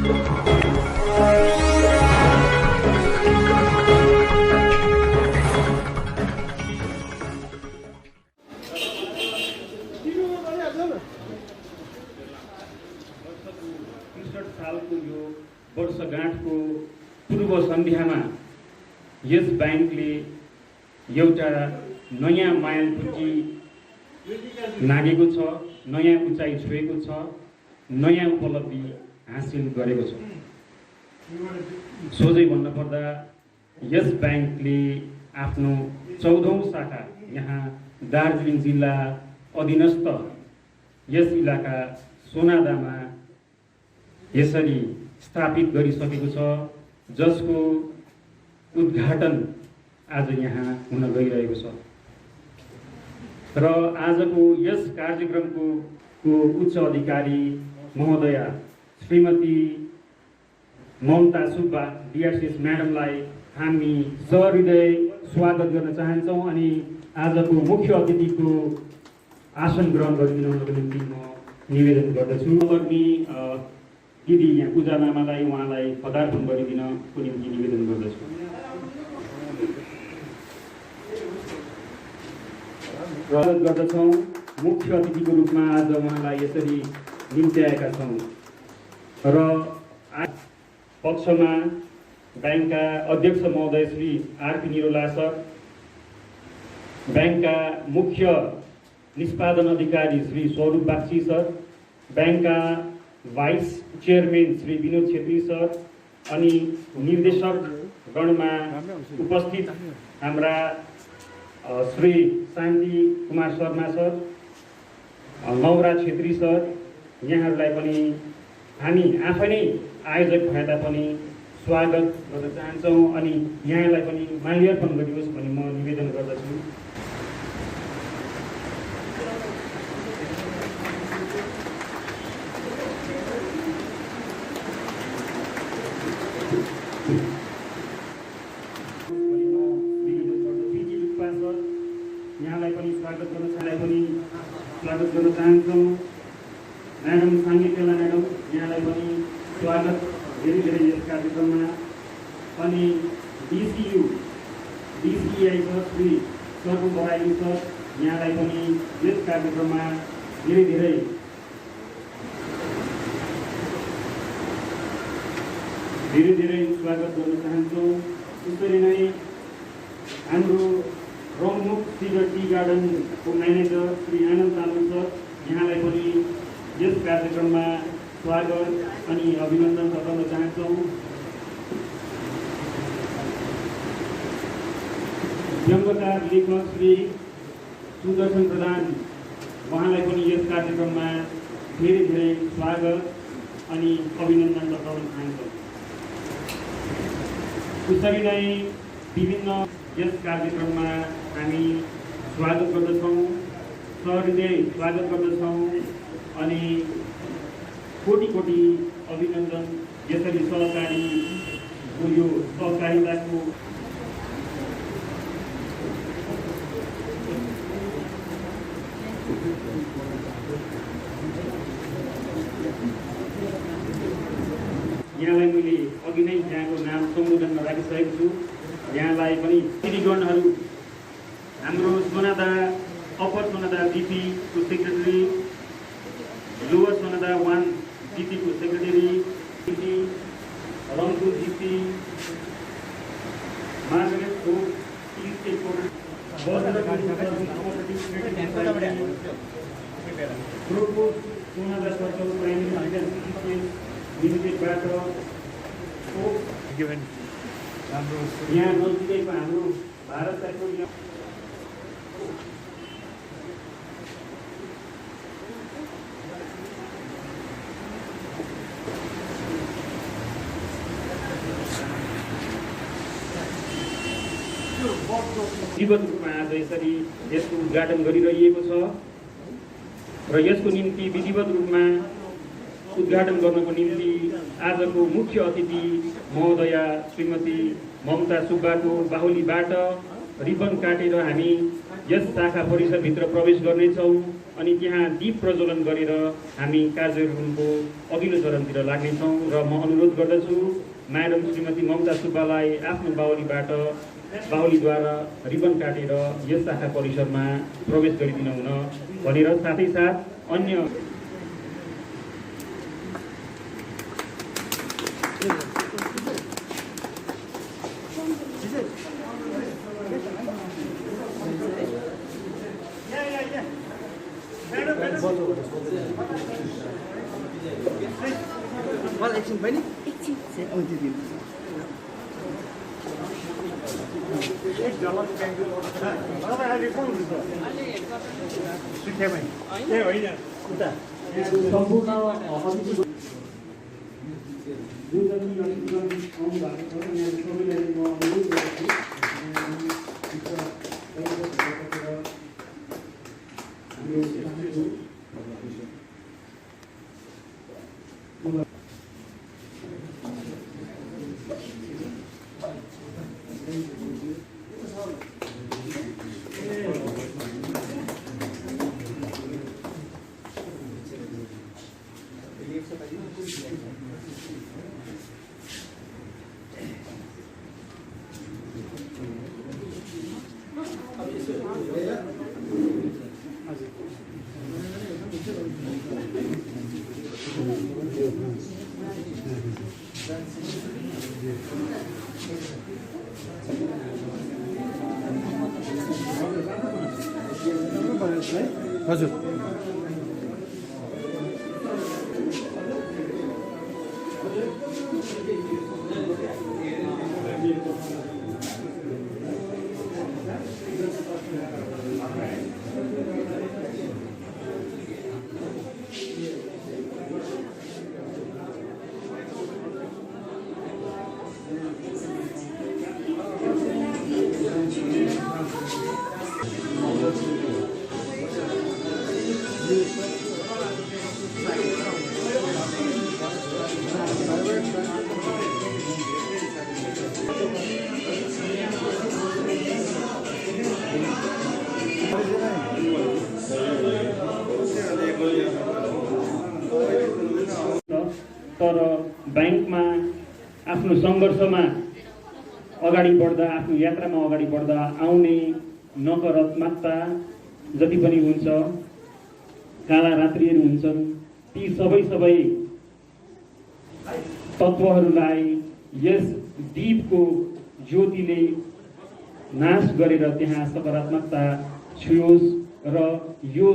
सालको यो वर्षगाँठको पूर्व सन्ध्यामा यस ब्याङ्कले एउटा नयाँ माइलखुट्टी नागेको छ, नयाँ उचाइ छुएको छ, नयाँ उपलब्धि हासिल गरेको छ। सोझै भन्नुपर्दा यस ब्याङ्कले आफ्नो 14औं शाखा यहाँ दार्जिलिङ जिल्ला अधीनस्थ यस इलाका सोनादामा यसरी स्थापित गरिसकेको छ, जसको उद्घाटन आज यहाँ हुन गइरहेको छ। र आजको यस कार्यक्रमको उच्च अधिकारी महोदया श्रीमती ममता सुब्बा डिआरसिएस म्याडमलाई हामी सहृदय स्वागत गर्न चाहन्छौँ अनि आजको मुख्य अतिथिको आसन ग्रहण गरिदिनको निम्ति म निवेदन गर्दछु। कर्मी दिदी यहाँ पूजा लामालाई उहाँलाई पदार्पण गरिदिनको निम्ति निवेदन गर्दछु। स्वागत गर्दछौँ। मुख्य अतिथिको रूपमा आज उहाँलाई यसरी निम्त्याएका छौँ र पक्षमा ब्याङ्कका अध्यक्ष महोदय श्री आरपी निरोला सर, ब्याङ्कका मुख्य निष्पादन अधिकारी श्री स्वरूप बागची सर, ब्याङ्कका vice chairman Shri Vinod Chhetri sir अनि निर्देशक गणमा उपस्थित हाम्रा श्री शान्ति कुमार शर्मा सर, नवराज छेत्री सर, यहाँहरूलाई पनि हामी आफै नै आयोजक भए तापनि स्वागत गर्न चाहन्छौँ अनि यहाँलाई पनि माल्यार्पण गरियोस् भनी म निवेदन गर्दछु। यहाँलाई पनि स्वागत गर्न चाहन्छौँ। म्याडम साङ्गीतेला म्याडम, यहाँलाई पनि स्वागत धेरै धेरै यस कार्यक्रममा। अनि डिसिआई सर श्री सर्व बराइली सर, यहाँलाई पनि यस कार्यक्रममा धेरै धेरै स्वागत गर्न चाहन्छौँ। त्यसरी नै हाम्रो रङमुख सिगर टी गार्डनको म्यानेजर श्री आनन्द तामाङ सर, यहाँलाई पनि यस कार्यक्रममा स्वागत अनि अभिनन्दन गर्न चाहन्छौँ। व्यङ्गकार लेखक श्री सुदर्शन प्रधान, उहाँलाई पनि यस कार्यक्रममा धेरै धेरै स्वागत अनि अभिनन्दन गर्न चाहन्छौँ। त्यसरी नै विभिन्न यस कार्यक्रममा हामी स्वागत गर्दछौँ, सहृदय स्वागत गर्दछौँ अनि कोटि कोटि अभिनन्दन। यसरी सहकारिताको यहाँलाई मैले अघि नै यहाँको नाम सम्बोधनमा राखिसकेको छु। यहाँलाई पनि श्रीगणहरू, हाम्रो सोनादा अप्पर सोनादा जिपीको सेक्रेटरी, लोवर सोनादा 1 जिपीको secretary, Rangpur GP, Margaret fort Sonada circle primary लिमिटेडबाट यहाँ नजिकैको हाम्रो भारत पेट्रोलियम जीवन रूपमा आज यसरी यसको उद्घाटन गरिरहेको छ र यसको निम्ति विधिवत रूपमा उद्घाटन गर्नको निम्ति आजको मुख्य अतिथि महोदया श्रीमती ममता सुब्बाको बाहुलीबाट रिबन काटेर हामी यस शाखा परिसरभित्र प्रवेश गर्नेछौँ अनि त्यहाँ दीप प्रज्वलन गरेर हामी कार्यक्रमको अघिल्लो चरणतिर लाग्नेछौँ र म अनुरोध गर्दछु म्याडम श्रीमती ममता सुब्बालाई आफ्नो बाहुलीद्वारा रिबन काटेर यस शाखा परिसरमा प्रवेश गरिदिनु हुन भनेर साथै साथ अन्य हजुर तर ब्याङ्कमा आफ्नो सङ्घर्षमा अगाडि बढ्दा आफ्नो यात्रामा अगाडि बढ्दा आउने नकारात्मकता जति पनि हुन्छ काला रात्रिहरू हुन्छन् ती सबै तत्त्वहरूलाई यस दीपको ज्योतिले नाश गरेर त्यहाँ सकारात्मकता छुयोस् र यो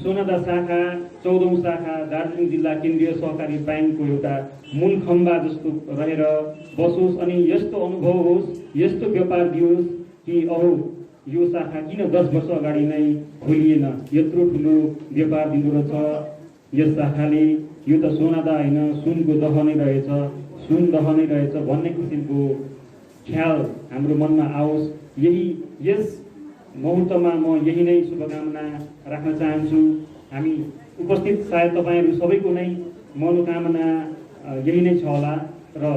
सोनादा शाखा 14औं शाखा दार्जिलिङ जिल्ला केन्द्रीय सहकारी ब्याङ्कको एउटा मूल खम्बा जस्तो रहेर बसोस् अनि यस्तो अनुभव होस्, यस्तो व्यापार दियोस् कि अहो यो शाखा किन 10 वर्ष अगाडि नै खोलिएन, यत्रो ठुलो व्यापार दिँदो रहेछ यस शाखाले, यो त सोनादा होइन सुनको दह नै रहेछ, सुन दह नै रहेछ भन्ने किसिमको ख्याल हाम्रो मनमा आओस्। यही यस मुहूर्तमा म यही नै शुभकामना राख्न चाहन्छु। हामी उपस्थित सायद तपाईँहरू सबैको नै मनोकामना यही नै छ होला र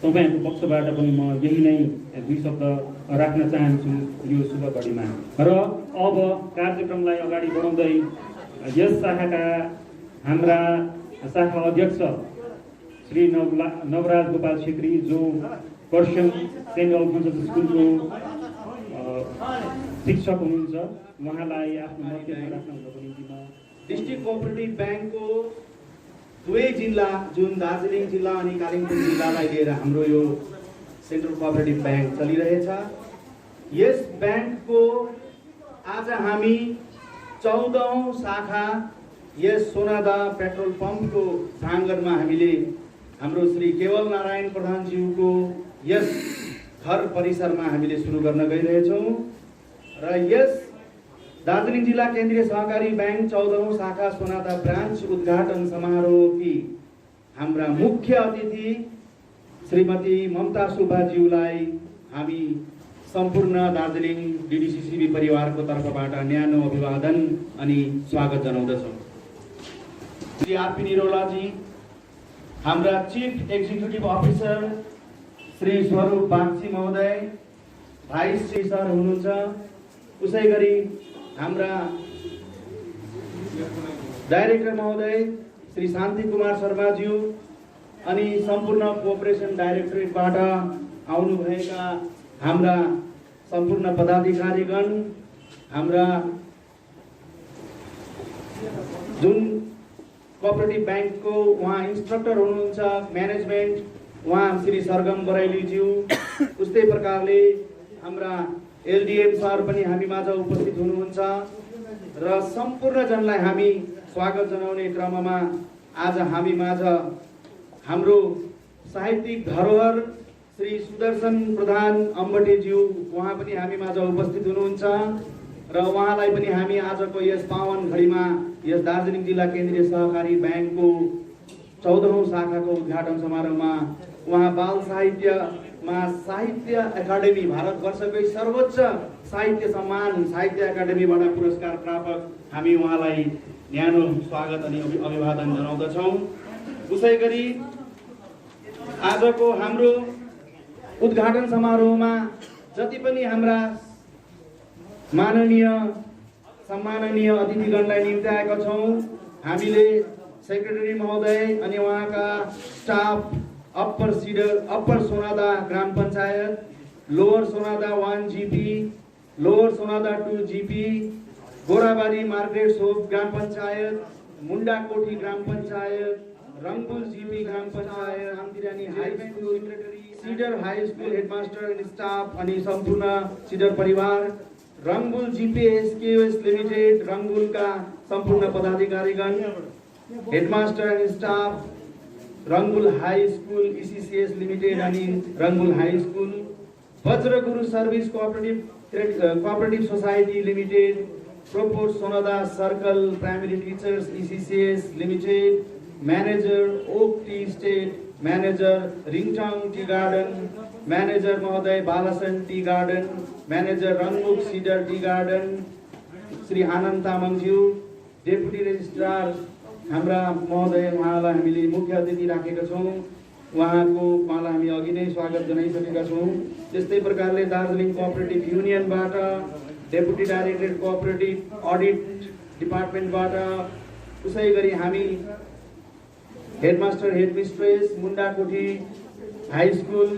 तपाईँहरूको पक्षबाट पनि म यही नै 2 शब्द राख्न चाहन्छु यो शुभ घडीमा। र अब कार्यक्रमलाई अगाडि बढाउँदै यस शाखाका हाम्रा शाखा अध्यक्ष श्री नवराज गोपाल छेत्री जो पर्सियन सेन्ट अल्फोन्सस स्कुलको शिक्षक हुनुहुन्छ, उहाँलाई आफ्नो मध्यमा राख्नको निम्ति म डिस्ट्रिक्ट कोअपरेटिभ ब्याङ्कको दुवै जिल्ला जुन दार्जिलिङ जिल्ला अनि कालिम्पोङ जिल्लालाई लिएर हाम्रो यो सेन्ट्रल कोअपरेटिभ ब्याङ्क चलिरहेछ, यस ब्याङ्कको आज हामी 14औं शाखा यस सोनादा पेट्रोल पम्पको प्राङ्गणमा हामीले हाम्रो श्री केवल नारायण प्रधानज्यूको यस घर परिसरमा हामीले सुरु गर्न गइरहेछौँ र यस दार्जिलिङ जिल्ला केन्द्रीय सहकारी ब्याङ्क 14औं शाखा सोनादा ब्रान्च उद्घाटन समारोहकी हाम्रा मुख्य अतिथि श्रीमती ममता सुब्बाज्यूलाई हामी सम्पूर्ण दार्जिलिङ डिडिसिसिबी परिवारको तर्फबाट न्यानो अभिवादन अनि स्वागत जनाउँदछौँ। श्री आरपी निरोलाजी, हाम्रा चीफ एक्जिक्युटिभ अफिसर श्री स्वरूप बागची महोदय, भाइस श्री सर हुनुहुन्छ, उसै गरी हाम्रा डाइरेक्टर महोदय श्री शान्ति कुमार शर्माज्यू अनि सम्पूर्ण कोअपरेसन डाइरेक्टरेटबाट आउनुभएका हाम्रा सम्पूर्ण पदाधिकारीगण, हाम्रा जुन कोअपरेटिभ ब्याङ्कको उहाँ इन्स्ट्रक्टर हुनुहुन्छ म्यानेजमेन्ट उहाँ श्री सरगम बराइलीज्यू, उस्तै प्रकारले हाम्रा एलडिएम सर पनि हामी माझ उपस्थित हुनुहुन्छ र सम्पूर्णजनलाई हामी स्वागत जनाउने क्रममा आज हामी माझ हाम्रो साहित्यिक धरोहर श्री सुदर्शन प्रधान अम्बटेज्यू उहाँ पनि हामी माझ उपस्थित हुनुहुन्छ र उहाँलाई पनि हामी आजको यस पावन घडीमा यस दार्जिलिङ जिल्ला केन्द्रीय सहकारी ब्याङ्कको 14औं शाखाको उद्घाटन समारोहमा उहाँ बाल साहित्यमा साहित्य एकाडेमी भारतवर्षकै सर्वोच्च साहित्य सम्मान साहित्य एकाडेमीबाट पुरस्कार प्रापक हामी उहाँलाई न्यानो स्वागत अनि अभिवादन जनाउँदछौँ। उसै गरी आजको हाम्रो उद्घाटन समारोहमा जति पनि हाम्रा माननीय सम्माननीय अतिथिगणलाई निम्त्याएका छौँ, हामीले सेक्रेटरी महोदय अनि उहाँका स्टाफ अप्पर सोनादा ग्राम panchayat, lower Sonada 1 GP, lower Sonada 2 GP, Gorabari Margaret सोप ग्राम पञ्चायत, मुन्डाकोठी ग्राम पञ्चायत, रङ्गबुल जीपी ग्राम panchayat, Shantirani high school secretary, Cedar high school headmaster and staff अनि सम्पूर्ण सिडर परिवार, रङ्गबुल जीपीएसकेएस लिमिटेड रङ्गबुलका सम्पूर्ण पदाधिकारीगण, headmaster and staff, Rangbull high school ECCS limited अनि Rangbull high school, Vajraguru service cooperative society limited, प्रोपोर्ट Sonada circle primary teachers ECCS limited, manager oak tea estate, manager Ringtong tea garden, manager महोदय Balason tea garden, manager Rangmuk Cedar tea garden, Shri Anand तामाङज्यू, deputy registrar हाम्रा महोदय उहाँलाई हामीले मुख्य अतिथि राखेका छौँ, उहाँलाई हामी अघि नै स्वागत जनाइसकेका छौँ। त्यस्तै प्रकारले दार्जिलिङ कोअपरेटिभ युनियनबाट डेपुटी डाइरेक्टर कोअपरेटिभ अडिट डिपार्टमेन्टबाट, उसै गरी हामी headmaster headmistress Mundakothi high school,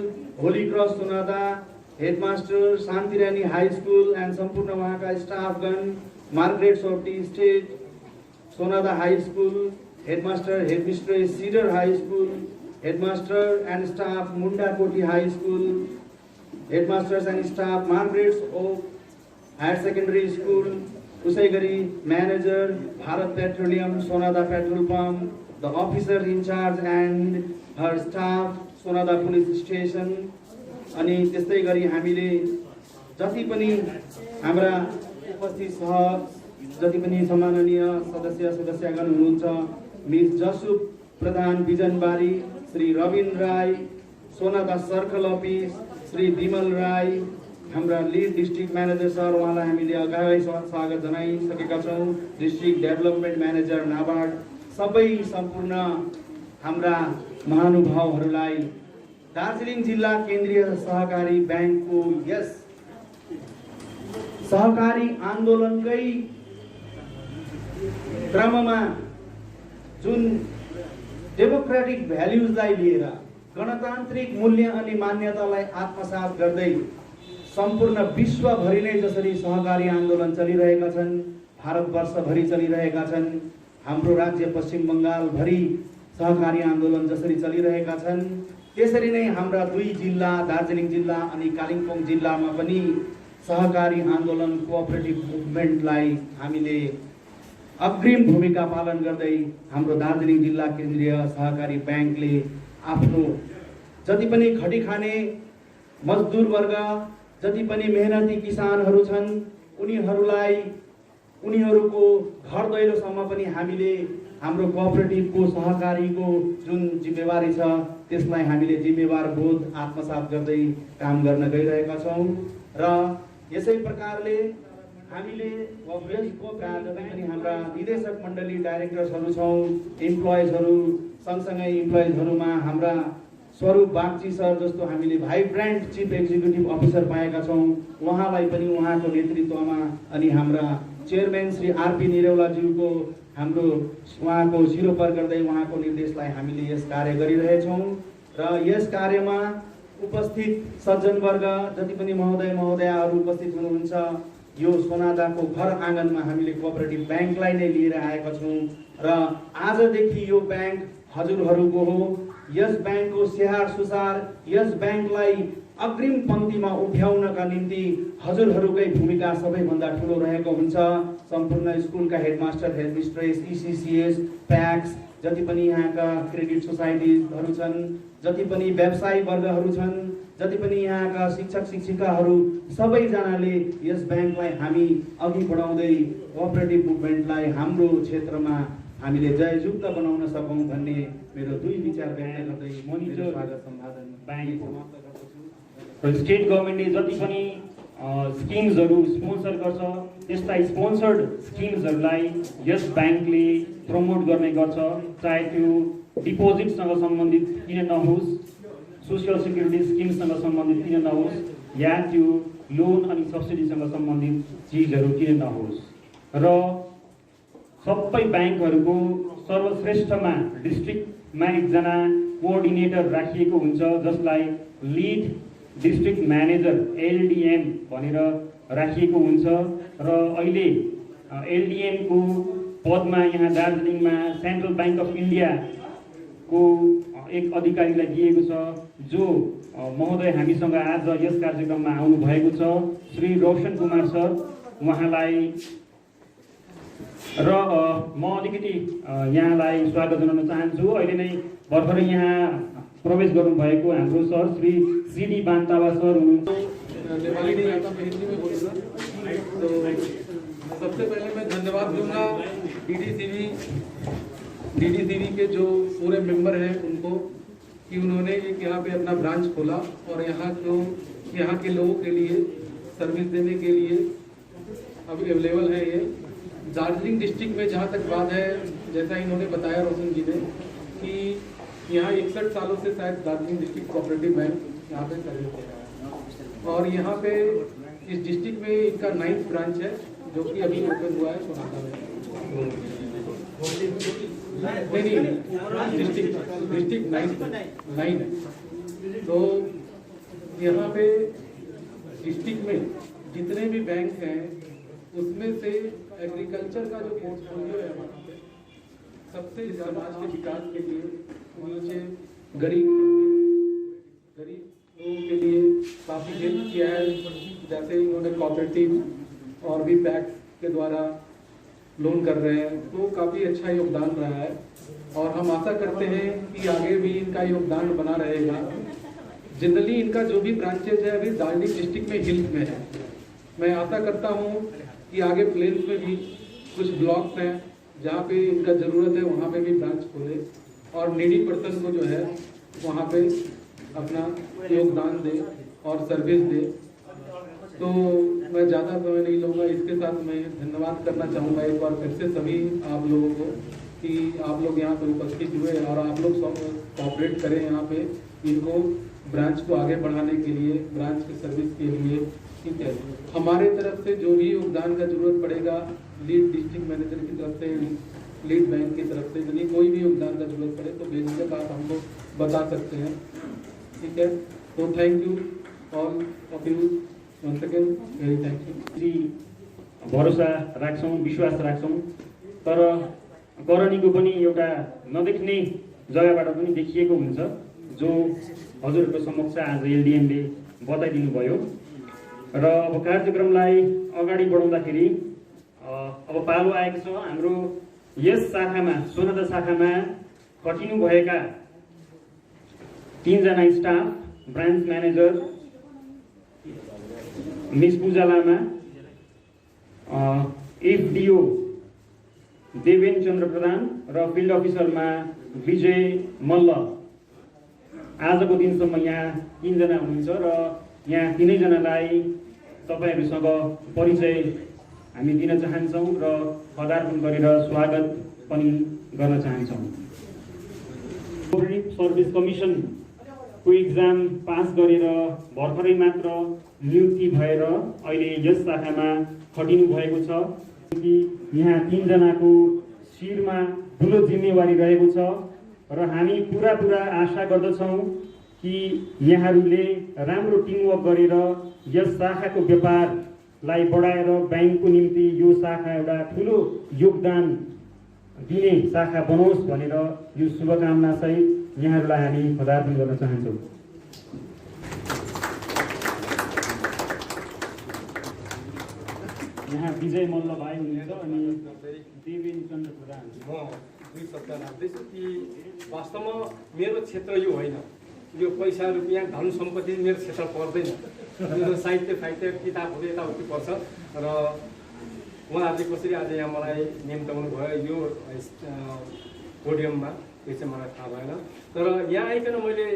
holy cross Sonada, headmaster Shantirani high school and सम्पूर्ण उहाँका स्टाफगण, मार्ग्रेट सोप्टी estate Sonada high school, headmaster headmistress Cedar high school, headmaster and staff Mundakothi high school, headmasters and staff Margaret's oak higher secondary school, उसै गरी manager Bharat petroleum Sonada petrol pump, the officer incharge and her staff Sonada police station अनि त्यस्तै गरी हामीले जति पनि हाम्रा उपस्थित जति पनि सम्माननीय सदस्यगण हुनुहुन्छ, मिस जसु प्रधान बिजनबारी, श्री रविन राई, सोनादा सर्कल अफिस श्री विमल राई, हाम्रा लिड डिस्ट्रिक्ट म्यानेजर सर उहाँलाई हामीले अगावै स्वागत जनाइसकेका छौँ, डिस्ट्रिक्ट डेभलपमेन्ट म्यानेजर नाबार्ड, सबै सम्पूर्ण हाम्रा महानुभावहरूलाई दार्जिलिङ जिल्ला केन्द्रीय सहकारी ब्याङ्कको यस सहकारी आन्दोलनकै क्रममा जुन डेमोक्रेटिक भ्याल्युजलाई लिएर गणतान्त्रिक मूल्य अनि मान्यतालाई आत्मसात गर्दै सम्पूर्ण विश्वभरि नै जसरी सहकारी आन्दोलन चलिरहेका छन्, भारतवर्षभरि चलिरहेका छन्, हाम्रो राज्य पश्चिम बङ्गालभरि सहकारी आन्दोलन जसरी चलिरहेका छन्, त्यसरी नै हाम्रा दुई जिल्ला दार्जिलिङ जिल्ला अनि कालिम्पोङ जिल्लामा पनि सहकारी आन्दोलन कोअपरेटिभ मुभमेन्टलाई हामीले अग्रिम भूमिका पालन गर्दै हाम्रो दार्जिलिङ जिल्ला केन्द्रीय सहकारी ब्याङ्कले आफ्नो जति पनि खटी खाने मजदुर वर्ग, जति पनि मेहनती किसानहरू छन्, उनीहरूको घर दैलोसम्म पनि हामीले हाम्रो कोअपरेटिभको सहकारीको जुन जिम्मेवारी छ त्यसलाई हामीले जिम्मेवार बोध आत्मसात गर्दै काम गर्न गइरहेका छौँ र यसै प्रकारले हामीले हाम्रा निदेशक मण्डली डाइरेक्टर्सहरू छौँ, इम्प्लोइजहरू सँगसँगै इम्प्लोइजहरूमा हाम्रा स्वरूप बागची सर जस्तो हामीले भाइब्रेन्ट चिफ एक्जिक्युटिभ अफिसर पाएका छौँ, उहाँलाई पनि उहाँको नेतृत्वमा अनि हाम्रा चेयरम्यान श्री आरपी निरौलाज्यूको हाम्रो उहाँको शिरोपर गर्दै उहाँको निर्देशलाई हामीले यस कार्य गरिरहेछौँ र यस कार्यमा उपस्थित सज्जनवर्ग जति पनि महोदय महोदयाहरू उपस्थित हुनुहुन्छ, यो सोनादाको घर आँगनमा हामीले कोअपरेटिभ ब्याङ्कलाई नै लिएर आएका छौँ र आजदेखि यो ब्याङ्क हजुरहरूको हो। यस ब्याङ्कको स्याहार सुसार, यस ब्याङ्कलाई अग्रिम पङ्क्तिमा उभ्याउनका निम्ति हजुरहरूकै भूमिका सबैभन्दा ठुलो रहेको हुन्छ। सम्पूर्ण स्कुलका हेडमास्टर, हेडमिस्ट्रेस, इसिसिएस, प्याक्स, जति पनि यहाँका क्रेडिट सोसाइटीहरू छन्, जति पनि व्यवसायी वर्गहरू छन्, जति पनि यहाँका शिक्षक शिक्षिकाहरू, सबैजनाले यस ब्याङ्कलाई हामी अघि बढाउँदै कोअपरेटिभ मुभमेन्टलाई हाम्रो क्षेत्रमा हामीले जययुक्त बनाउन सकौँ भन्ने मेरो दुई विचार व्यक्त गर्दै म मेरो स्वागत सम्भाषण ब्याङ्क समाप्त गर्दछु। र स्टेट गभर्मेन्टले जति पनि स्किम्सहरू स्पोन्सर गर्छ, त्यस्ता स्पोन्सर्ड स्किम्सहरूलाई यस ब्याङ्कले प्रमोट गर्ने गर्छ। चाहे त्यो डिपोजिटसँग सम्बन्धित किन नहोस्, सोसियल सिक्युरिटी स्किमसँग सम्बन्धित किन नहोस्, या त्यो लोन अनि सब्सिडीसँग सम्बन्धित चिजहरू किन नहोस्। र सबै ब्याङ्कहरूको सर्वश्रेष्ठमा डिस्ट्रिक्टमा एकजना कोअर्डिनेटर राखिएको हुन्छ, जसलाई लिड डिस्ट्रिक्ट म्यानेजर एलडिएम भनेर राखिएको हुन्छ। र अहिले एलडिएमको पदमा यहाँ दार्जिलिङमा सेन्ट्रल ब्याङ्क अफ इन्डियाको एक अधिकारीलाई दिएको छ, जो महोदय हामीसँग आज यस कार्यक्रममा आउनु भएको छ, श्री रोशन कुमार सर। उहाँलाई र म अलिकति यहाँलाई स्वागत जनाउन चाहन्छु। अहिले नै भर्खरै यहाँ प्रवेश गर्नुभएको हाम्रो sir Shri CD Bantawa sir हुनुहुन्छ। नेपाली नहीं आता, मैं हिंदी में बोलूँगा। तो सबसे पहले मैं धन्यवाद दूंगा डीडीसीबी के जो पूरे मेंबर हैं उनको, कि उन्होंने एक यहाँ पे अपना ब्रांच खोला और यहाँ के लोगों के लिए सर्विस देने के लिए अब अवेलेबल है। ये दार्जिलिंग डिस्ट्रिक्ट में जहाँ तक बात है, जैसा इन्होंने बताया रोशन जी ने, कि यहाँ 61 सालों से शायद दार्जिलिंग डिस्ट्रिक्ट कोऑपरेटिव बैंक यहाँ पे सर्विस दे रहा है और यहाँ पे इस डिस्ट्रिक्ट में इनका 9th ब्रांच है, जो कि अभी ओपन हुआ है सोनादा में। नहीं डिस्ट्रिक्ट 9 है। तो यहाँ पे डिस्ट्रिक्ट में जितने भी बैंक हैं उसमें से एग्रीकल्चर का जो पोर्टफोलियो है हमारा पे, सबसे समाज के विकास के लिए, नीचे गरीब लोगों के लिए काफ़ी हेल्प किया है। जैसे इन्होंने कोऑपरेटिव और भी पैक्स के द्वारा लोन कर रहे हैं, तो काफ़ी अच्छा योगदान रहा है और हम आशा करते हैं कि आगे भी इनका योगदान बना रहेगा। जनरली इनका जो भी ब्रांचेज है अभी दार्जिलिंग डिस्ट्रिक्ट में हिल्स में है। मैं आशा करता हूँ कि आगे प्लेन्स में भी कुछ ब्लॉक्स हैं जहाँ पे इनका ज़रूरत है, वहाँ पे भी ब्रांच खोले और नीडी पर्सन को जो है वहाँ पे अपना योगदान दे और सर्विस दे। तो मैं ज़्यादा समय नहीं लूँगा, इसके साथ मैं धन्यवाद करना चाहूँगा एक बार फिर से सभी आप लोगों को कि आप लोग यहाँ पे उपस्थित हुए और आप लोग कोऑपरेट करें यहाँ पे इनको ब्रांच को आगे बढ़ाने के लिए, ब्रांच की सर्विस के लिए। ठीक है, हमारे तरफ से जो भी योगदान का जरूरत पड़ेगा, लीड डिस्ट्रिक्ट मैनेजर की तरफ से, लीड बैंक की तरफ से, यदि कोई भी योगदान का जरूरत पड़े तो बेझिझक आप हमको बता सकते हैं। ठीक है, तो thank you all of you once again, very thank you. भरोसा राख्छौँ, विश्वास राख्छौँ, तर करणीको पनि एउटा नदेख्ने जग्गाबाट पनि देखिएको हुन्छ, जो हजुरहरूको समक्ष आज एलडिएमले बताइदिनु भयो। र अब कार्यक्रमलाई अगाडि बढाउँदाखेरि अब पालो आएको छ हाम्रो यस शाखामा, सोनादा शाखामा खटिनुभएका 3 जना स्टाफ, ब्रान्च म्यानेजर मिस पूजा लामा, एफडिओ देवेन चन्द्र प्रधान र फिल्ड अफिसरमा विजय मल्ल। आजको दिनसम्म यहाँ 3 जना हुनुहुन्छ र यहाँ 3 जनालाई तपाईहरुसँग परिचय हामी दिन चाहन्छौँ र पदार्पण गरेर स्वागत पनि गर्न चाहन्छौँ। कोअपरेटिभ सर्भिस कमिसनको एक्जाम पास गरेर भर्खरै मात्र नियुक्ति भएर अहिले यस शाखामा खटिनु भएको छ कि यहाँ 3 जनाको शिरमा ठुलो जिम्मेवारी रहेको छ र हामी पुरा आशा गर्दछौँ कि यहाँहरूले राम्रो टिमवर्क गरेर यस शाखाको व्यापारलाई बढाएर ब्याङ्कको निम्ति यो शाखा एउटा ठुलो योगदान दिने शाखा बनोस् भनेर यो शुभकामना सहित यहाँहरूलाई हामी पदार्पण गर्न चाहन्छौँ। यहाँ विजय मल्ल भाइ हुनुहुन्छ अनि देवेन चन्द्र प्रधान। म दुई शब्द राख्दैछु कि वास्तवमा मेरो क्षेत्र यो होइन, यो पैसा रुपियाँ धन सम्पत्ति मेरो क्षेत्र पर्दैन। मेरो साहित्य किताबहरू यताउति पर्छ र उहाँहरूले कसरी आज यहाँ मलाई निम्ताउनु भयो यो पोडियममा त्यो चाहिँ मलाई थाहा भएन। तर यहाँ आइकन मैले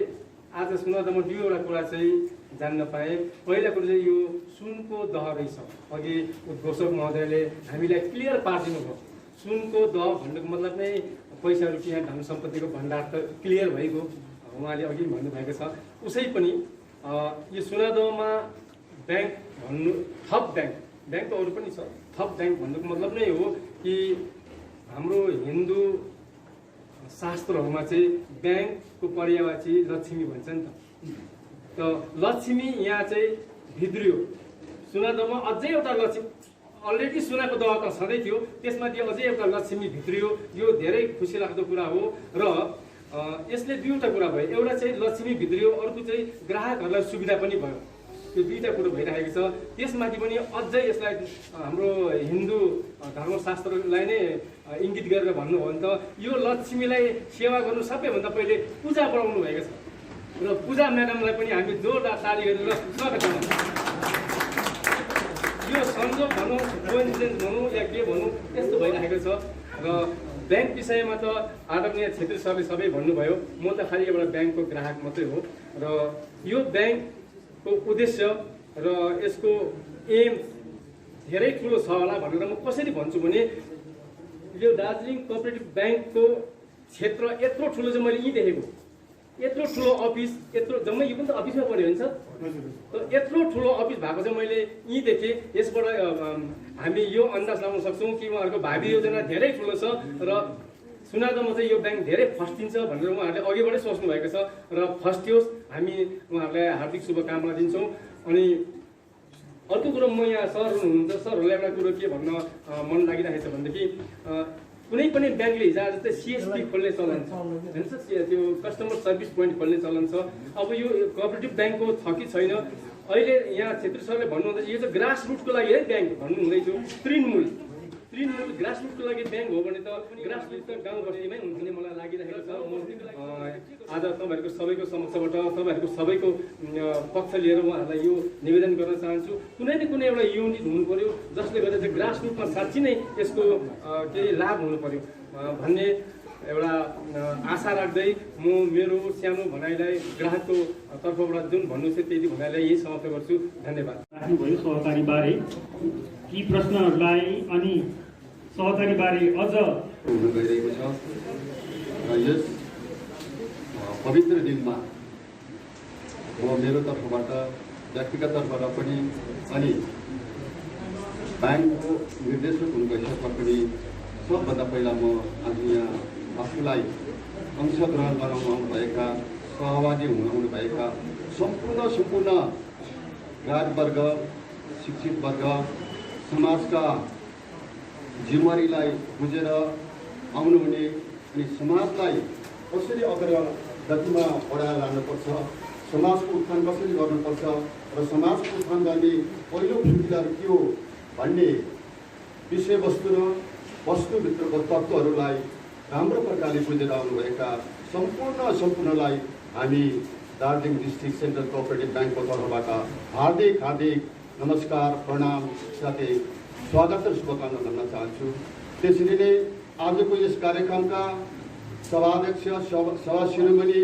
आज सुन्दा म दुईवटा कुरा चाहिँ जान्न पाएँ। पहिला कुरो चाहिँ यो सुनको दह रहेछ, अघि उद्घोषक महोदयले हामीलाई क्लियर पारिदिनु भयो। सुनको दह भन्नुको मतलब नै पैसा रुपियाँ धन सम्पत्तिको भण्डार त क्लियर भएको उहाँले अघि भन्नुभएको छ। उसै पनि यो सुनादहमा ब्याङ्क भन्नु थप ब्याङ्क त अरू पनि छ, थप ब्याङ्क भन्नुको मतलब नै हो कि हाम्रो हिन्दू शास्त्रहरूमा चाहिँ ब्याङ्कको पर्यायवाची लक्ष्मी भन्छ नि त लक्ष्मी यहाँ चाहिँ भित्रियो। सुनादहमा अझै एउटा लक्ष्मी, अलरेडी सुनाको दह त छँदै थियो, त्यसमाथि अझै एउटा लक्ष्मी भित्रियो। यो धेरै खुसी लाग्दो कुरा हो र यसले दुईवटा कुरा भयो। एउटा चाहिँ लक्ष्मी भित्रियो, अर्को चाहिँ ग्राहकहरूलाई सुविधा पनि भयो। यो दुईवटा कुरो भइरहेको छ। त्यसमाथि पनि अझै यसलाई हाम्रो हिन्दू धर्मशास्त्रलाई नै इङ्गित गरेर भन्नु हो भने त यो लक्ष्मीलाई सेवा गर्नु सबैभन्दा पहिले पूजा बढाउनु भएको छ र पूजा म्याडमलाई पनि हामी जोरदार ताली गरेर स्वागत गर्छौँ। यो संजोग भनौँ, कोइन्सिडेन्स भनौँ या के भनौँ, यस्तो भइरहेको छ। र ब्याङ्क विषयमा त आदरणीय छेत्री सरले सबै भन्नुभयो। म त खालि एउटा ब्याङ्कको ग्राहक मात्रै हो र यो ब्याङ्कको उद्देश्य र यसको एम धेरै ठुलो छ होला भनेर म कसरी भन्छु भने यो दार्जिलिङ कोअपरेटिभ ब्याङ्कको क्षेत्र यत्रो ठुलो चाहिँ मैले यहीँ देखेको। यत्रो ठुलो अफिस, यत्रो जम्मै यो पनि त अफिसमा पऱ्यो हुन्छ। तर यत्रो ठुलो अफिस भएको चाहिँ मैले यहीँ देखेँ। यसबाट हामी यो अन्दाज लगाउन सक्छौँ कि उहाँहरूको भावी योजना धेरै ठुलो छ र सुनादहमा चाहिँ यो ब्याङ्क धेरै फस्टिन्छ भनेर उहाँहरूले अघिबाटै सोच्नु भएको छ र फस्टियोस्। हामी उहाँहरूलाई हार्दिक शुभकामना दिन्छौँ। अनि अर्को कुरो म यहाँ सरहरू हुनुहुन्छ, सरहरूलाई एउटा कुरो के भन्न मन लागिरहेको छ भनेदेखि कुनै पनि ब्याङ्कले हिजो आज चाहिँ सिएसपी खोल्ने चलन छ होइन, त्यो कस्टमर सर्भिस पोइन्ट खोल्ने चलन छ। अब यो कोअपरेटिभ ब्याङ्कको छ कि छैन, अहिले यहाँ छेत्री सरले भन्नुहुँदा यो चाहिँ ग्रास रुटको लागि है ब्याङ्क भन्नुहुँदैथ्यो। तृणमूल ग्रास रुटको लागि ब्याङ्क हो भने त ग्रास रुट त गाउँ बस्तीमै हुन्छ नि मलाई लागिरहेको छ। आज तपाईँहरूको सबैको समक्षबाट तपाईँहरूको सबैको पक्ष लिएर उहाँहरूलाई यो निवेदन गर्न चाहन्छु, कुनै न कुनै एउटा युनिट हुनु पर्यो जसले गर्दा चाहिँ ग्रास रुटमा साँच्ची नै यसको केही लाभ हुनु पर्यो भन्ने एउटा आशा राख्दै म मेरो सानो भनाइलाई ग्राहकको तर्फबाट जुन भन्नु छ त्यति भनाइलाई यही समाप्त गर्छु। धन्यवाद। राख्नुभयो सहकारीबारे यी प्रश्नहरूलाई अनि सहकारीबारे अझ हुन गइरहेको छ र यस पवित्र दिनमा म मेरो तर्फबाट व्यक्तिगत तर्फबाट पनि अनि ब्याङ्कको निर्देशक हुनुको हिसाबमा पनि सबभन्दा पहिला म आज यहाँ आफूलाई अंशग्रहण गराउन आउनुभएका सहभागी हुन आउनुभएका सम्पूर्ण ग्राहकवर्ग, शिक्षित वर्ग, समाजका जिम्मेवारीलाई बुझेर आउनुहुने अनि समाजलाई कसरी अग्रगतिमा बढाएर लानुपर्छ, समाजको उत्थान कसरी गर्नुपर्छ र समाजको उत्थान गर्ने पहिलो भूमिकाहरू के हो भन्ने विषयवस्तु र वस्तुभित्रको तत्त्वहरूलाई राम्रो प्रकारले बुझेर आउनुभएका सम्पूर्णलाई हामी दार्जिलिङ डिस्ट्रिक्ट सेन्ट्रल कोअपरेटिभ ब्याङ्कको तर्फबाट हार्दिक नमस्कार, प्रणाम साथै स्वागत र शुभकामना भन्न चाहन्छु। त्यसरी नै आजको यस कार्यक्रमका सभाध्यक्ष, सभा शिरोमणि,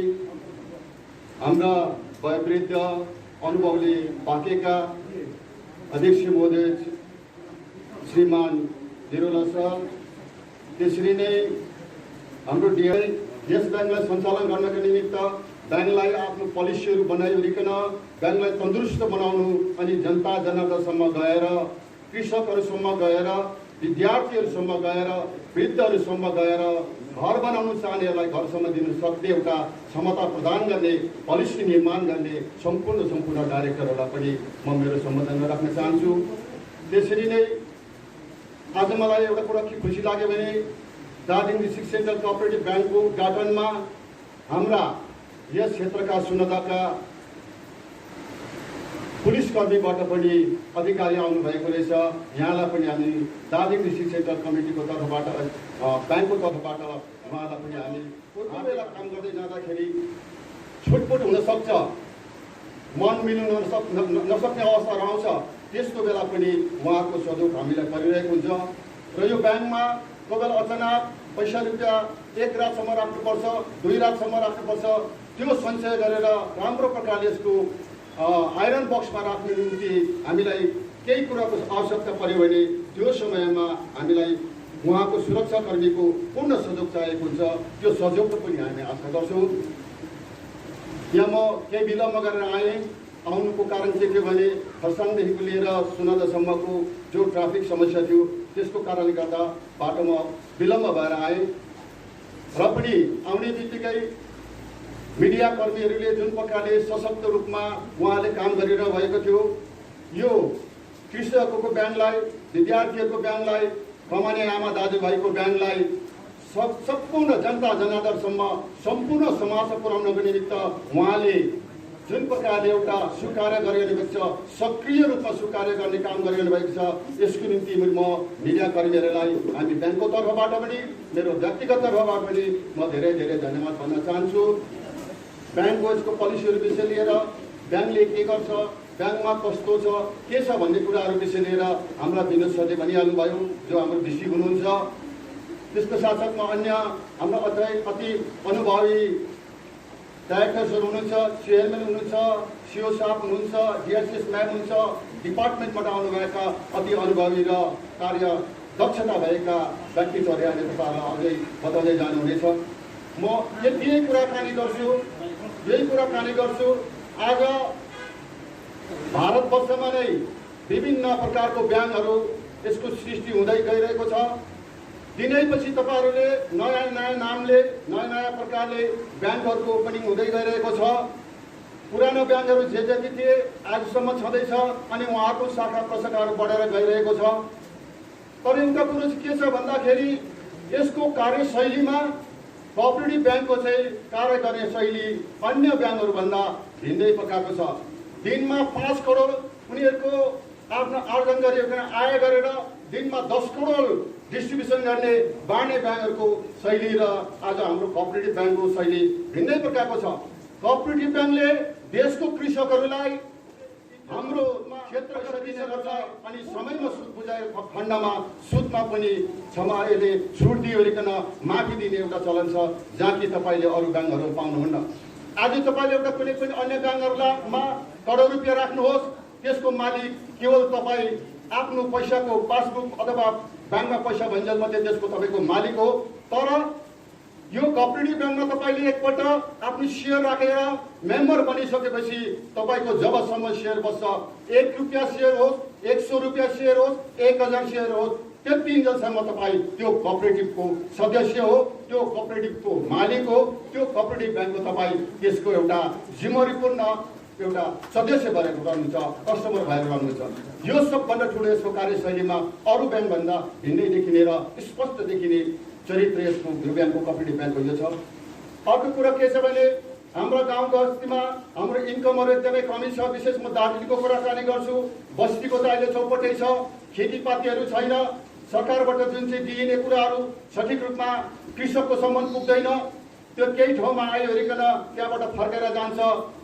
हाम्रा वयोवृद्ध अनुभवले पाकेका अध्यक्ष महोदय श्रीमान बिरोला सर, त्यसरी नै हाम्रो यस ब्याङ्कलाई सञ्चालन गर्नका निमित्त ब्याङ्कलाई आफ्नो पोलिसीहरू बनाइवरिकन ब्याङ्कलाई तन्दुरुस्त बनाउनु अनि जनता जनार्दनसम्म गएर, कृषकहरूसम्म गएर विद्यार्थीहरूसम्म गएर वृद्धहरूसम्म गएर घर बनाउनु चाहनेहरूलाई घरसम्म दिनु सक्ने एउटा क्षमता प्रदान गर्ने पोलिसी निर्माण गर्ने सम्पूर्ण डाइरेक्टरहरूलाई पनि म मेरो सम्बोधनमा राख्न चाहन्छु। त्यसरी नै आज मलाई एउटा कुरा के खुसी लाग्यो भने दार्जिलिङ डिस्ट्रिक्ट सेन्ट्रल कोअपरेटिभ ब्याङ्कको उद्घाटनमा हाम्रा यस क्षेत्रका सुनदाका पुलिसकर्मीबाट पनि अधिकारी आउनुभएको रहेछ। यहाँलाई पनि हामी दार्जिलिङ डिस्ट्रिक्ट सेन्ट्रल कमिटीको तर्फबाट ब्याङ्कको तर्फबाट उहाँलाई पनि हामी कोही बेला काम गर्दै जाँदाखेरि छुटपुट हुनसक्छ, मन मिल्नु नसक्ने अवस्था रहन्छ, त्यस्तो बेला पनि उहाँको सहयोग हामीलाई परिरहेको हुन्छ। र यो ब्याङ्कमा कोही बेला अचानक पैसा रुपियाँ 1 रातसम्म राख्नुपर्छ, 2 रातसम्म राख्नुपर्छ, त्यो सञ्चय गरेर राम्रो प्रकारले यसको आइरन बक्समा राख्ने निम्ति हामीलाई केही कुराको आवश्यकता पर्यो भने त्यो समयमा हामीलाई उहाँको सुरक्षाकर्मीको पूर्ण सहयोग चाहिएको हुन्छ। त्यो सहयोगको पनि हामी आशा गर्छौँ। यहाँ म केही विलम्ब गरेर आएँ। आउनुको कारण के थियो भने खरसाङदेखिको लिएर सुनादासम्मको जो ट्राफिक समस्या थियो त्यसको कारणले गर्दा बाटोमा विलम्ब भएर आएँ। र पनि आउने बित्तिकै मिडिया कर्मीहरूले जुन प्रकारले सशक्त रूपमा उहाँले काम गरिरहनु भएको थियो, यो कृषकहरूको ब्याङ्कलाई, विद्यार्थीहरूको ब्याङ्कलाई, कमाने आमा दाजुभाइको ब्याङ्कलाई सम्पूर्ण जनता जनार्दनसम्म सम्पूर्ण समाजमा पुर्याउनको निमित्त उहाँले जुन प्रकारले एउटा सुकार्य गरिरहनु भएको छ, सक्रिय रूपमा सुकार्य गर्ने काम गरिरहनु भएको छ, यसको निम्ति म मिडिया कर्मीहरूलाई हामी ब्याङ्कको तर्फबाट पनि मेरो व्यक्तिगत तर्फबाट पनि म धेरै धेरै धन्यवाद भन्न चाहन्छु। ब्याङ्कको यसको पोलिसीहरू विषय लिएर ब्याङ्कले के गर्छ, ब्याङ्कमा कस्तो छ, के छ भन्ने कुराहरू विषय लिएर हाम्रा विनोद सरले भनिहाल्नुभयो, जो हाम्रो भिसी हुनुहुन्छ। त्यसको साथसाथमा अन्य हाम्रा अति अनुभवी डाइरेक्टर्सहरू हुनुहुन्छ, चेयरम्यान हुनुहुन्छ, सिओ साहब हुनुहुन्छ, डिआरसिएस म्याम हुनुहुन्छ, डिपार्टमेन्टबाट आउनुभएका अति अनुभवी र कार्य दक्षता भएका व्यक्तित्वहरू अहिले तपाईँहरूलाई अझै बताउँदै जानुहुनेछ। म यही कुराकानी गर्छु। आज भारतवर्षमा नै विभिन्न प्रकारको ब्याङ्कहरू यसको सृष्टि हुँदै गइरहेको छ। दिनैपछि तपाईँहरूले नयाँ नामले नयाँ प्रकारले ब्याङ्कहरूको ओपनिङ हुँदै गइरहेको छ। पुरानो ब्याङ्कहरू जे जति थिए आजसम्म छँदैछ अनि उहाँको शाखा प्रशाखाहरू बढेर गइरहेको छ। तर एउटा कुरो चाहिँ के छ भन्दाखेरि यसको कार्यशैलीमा कोअपरेटिभ ब्याङ्कको चाहिँ कार्य गर्ने शैली अन्य ब्याङ्कहरूभन्दा भिन्दै प्रकारको छ। दिनमा 5 करोड उनीहरूको आफ्नो आर्जन गरिकन आय गरेर दिनमा 10 करोड डिस्ट्रिब्युसन गर्ने बाँड्ने ब्याङ्कहरूको शैली र आज हाम्रो कोअपरेटिभ ब्याङ्कको शैली भिन्दै प्रकारको छ। कोअपरेटिभ ब्याङ्कले देशको कृषकहरूलाई हाम्रो क्षेत्रका दिने गर्छ अनि समयमा सुद बुझाएर खण्डमा सुदमा पनि क्षमाले छुट दिइकन माफी दिने एउटा चलन छ, जहाँ कि तपाईँले अरू ब्याङ्कहरू पाउनुहुन्न। आज तपाईँले एउटा कुनै पनि अन्य ब्याङ्कहरूमा करोड रुपियाँ राख्नुहोस्, त्यसको मालिक केवल तपाईँ आफ्नो पैसाको पासबुक अथवा ब्याङ्कमा पैसा भइन्जेलमध्ये त्यसको तपाईँको मालिक हो। तर यो कोअपरेटिभ ब्याङ्कमा तपाईँले एकपल्ट आफ्नो सेयर राखेर मेम्बर बनिसकेपछि तपाईँको जबसम्म सेयर बस्छ, 1 रुपियाँ सेयर होस्, 100 रुपियाँ सेयर होस्, 1000 सेयर होस्, त्यति इन्जेलसम्म तपाईँ त्यो कोअपरेटिभको सदस्य हो, त्यो कोअपरेटिभको मालिक हो, त्यो कोअपरेटिभ ब्याङ्कको तपाईँ त्यसको एउटा जिम्मेवारीपूर्ण एउटा सदस्य भएर रहनुहुन्छ, कस्टमर भएर रहनुहुन्छ। यो सबभन्दा ठुलो यसको कार्यशैलीमा अरू ब्याङ्कभन्दा भिन्नै देखिने र स्पष्ट देखिने चरित्र यसको ब्याङ्कको कोअपरेटिभ ब्याङ्कको यो छ। अर्को कुरा के छ भने हाम्रो गाउँ बस्तीमा हाम्रो इन्कमहरू एकदमै कमी छ। विशेष म दार्जिलिङको कुराकानी गर्छु। बस्तीको त अहिले चौपटै छ, खेतीपातीहरू छैन, सरकारबाट जुन चाहिँ दिइने कुराहरू सठिक रूपमा कृषकको सम्म पुग्दैन, त्यो केही ठाउँमा आइहरिकन त्यहाँबाट फर्केर जान्छ।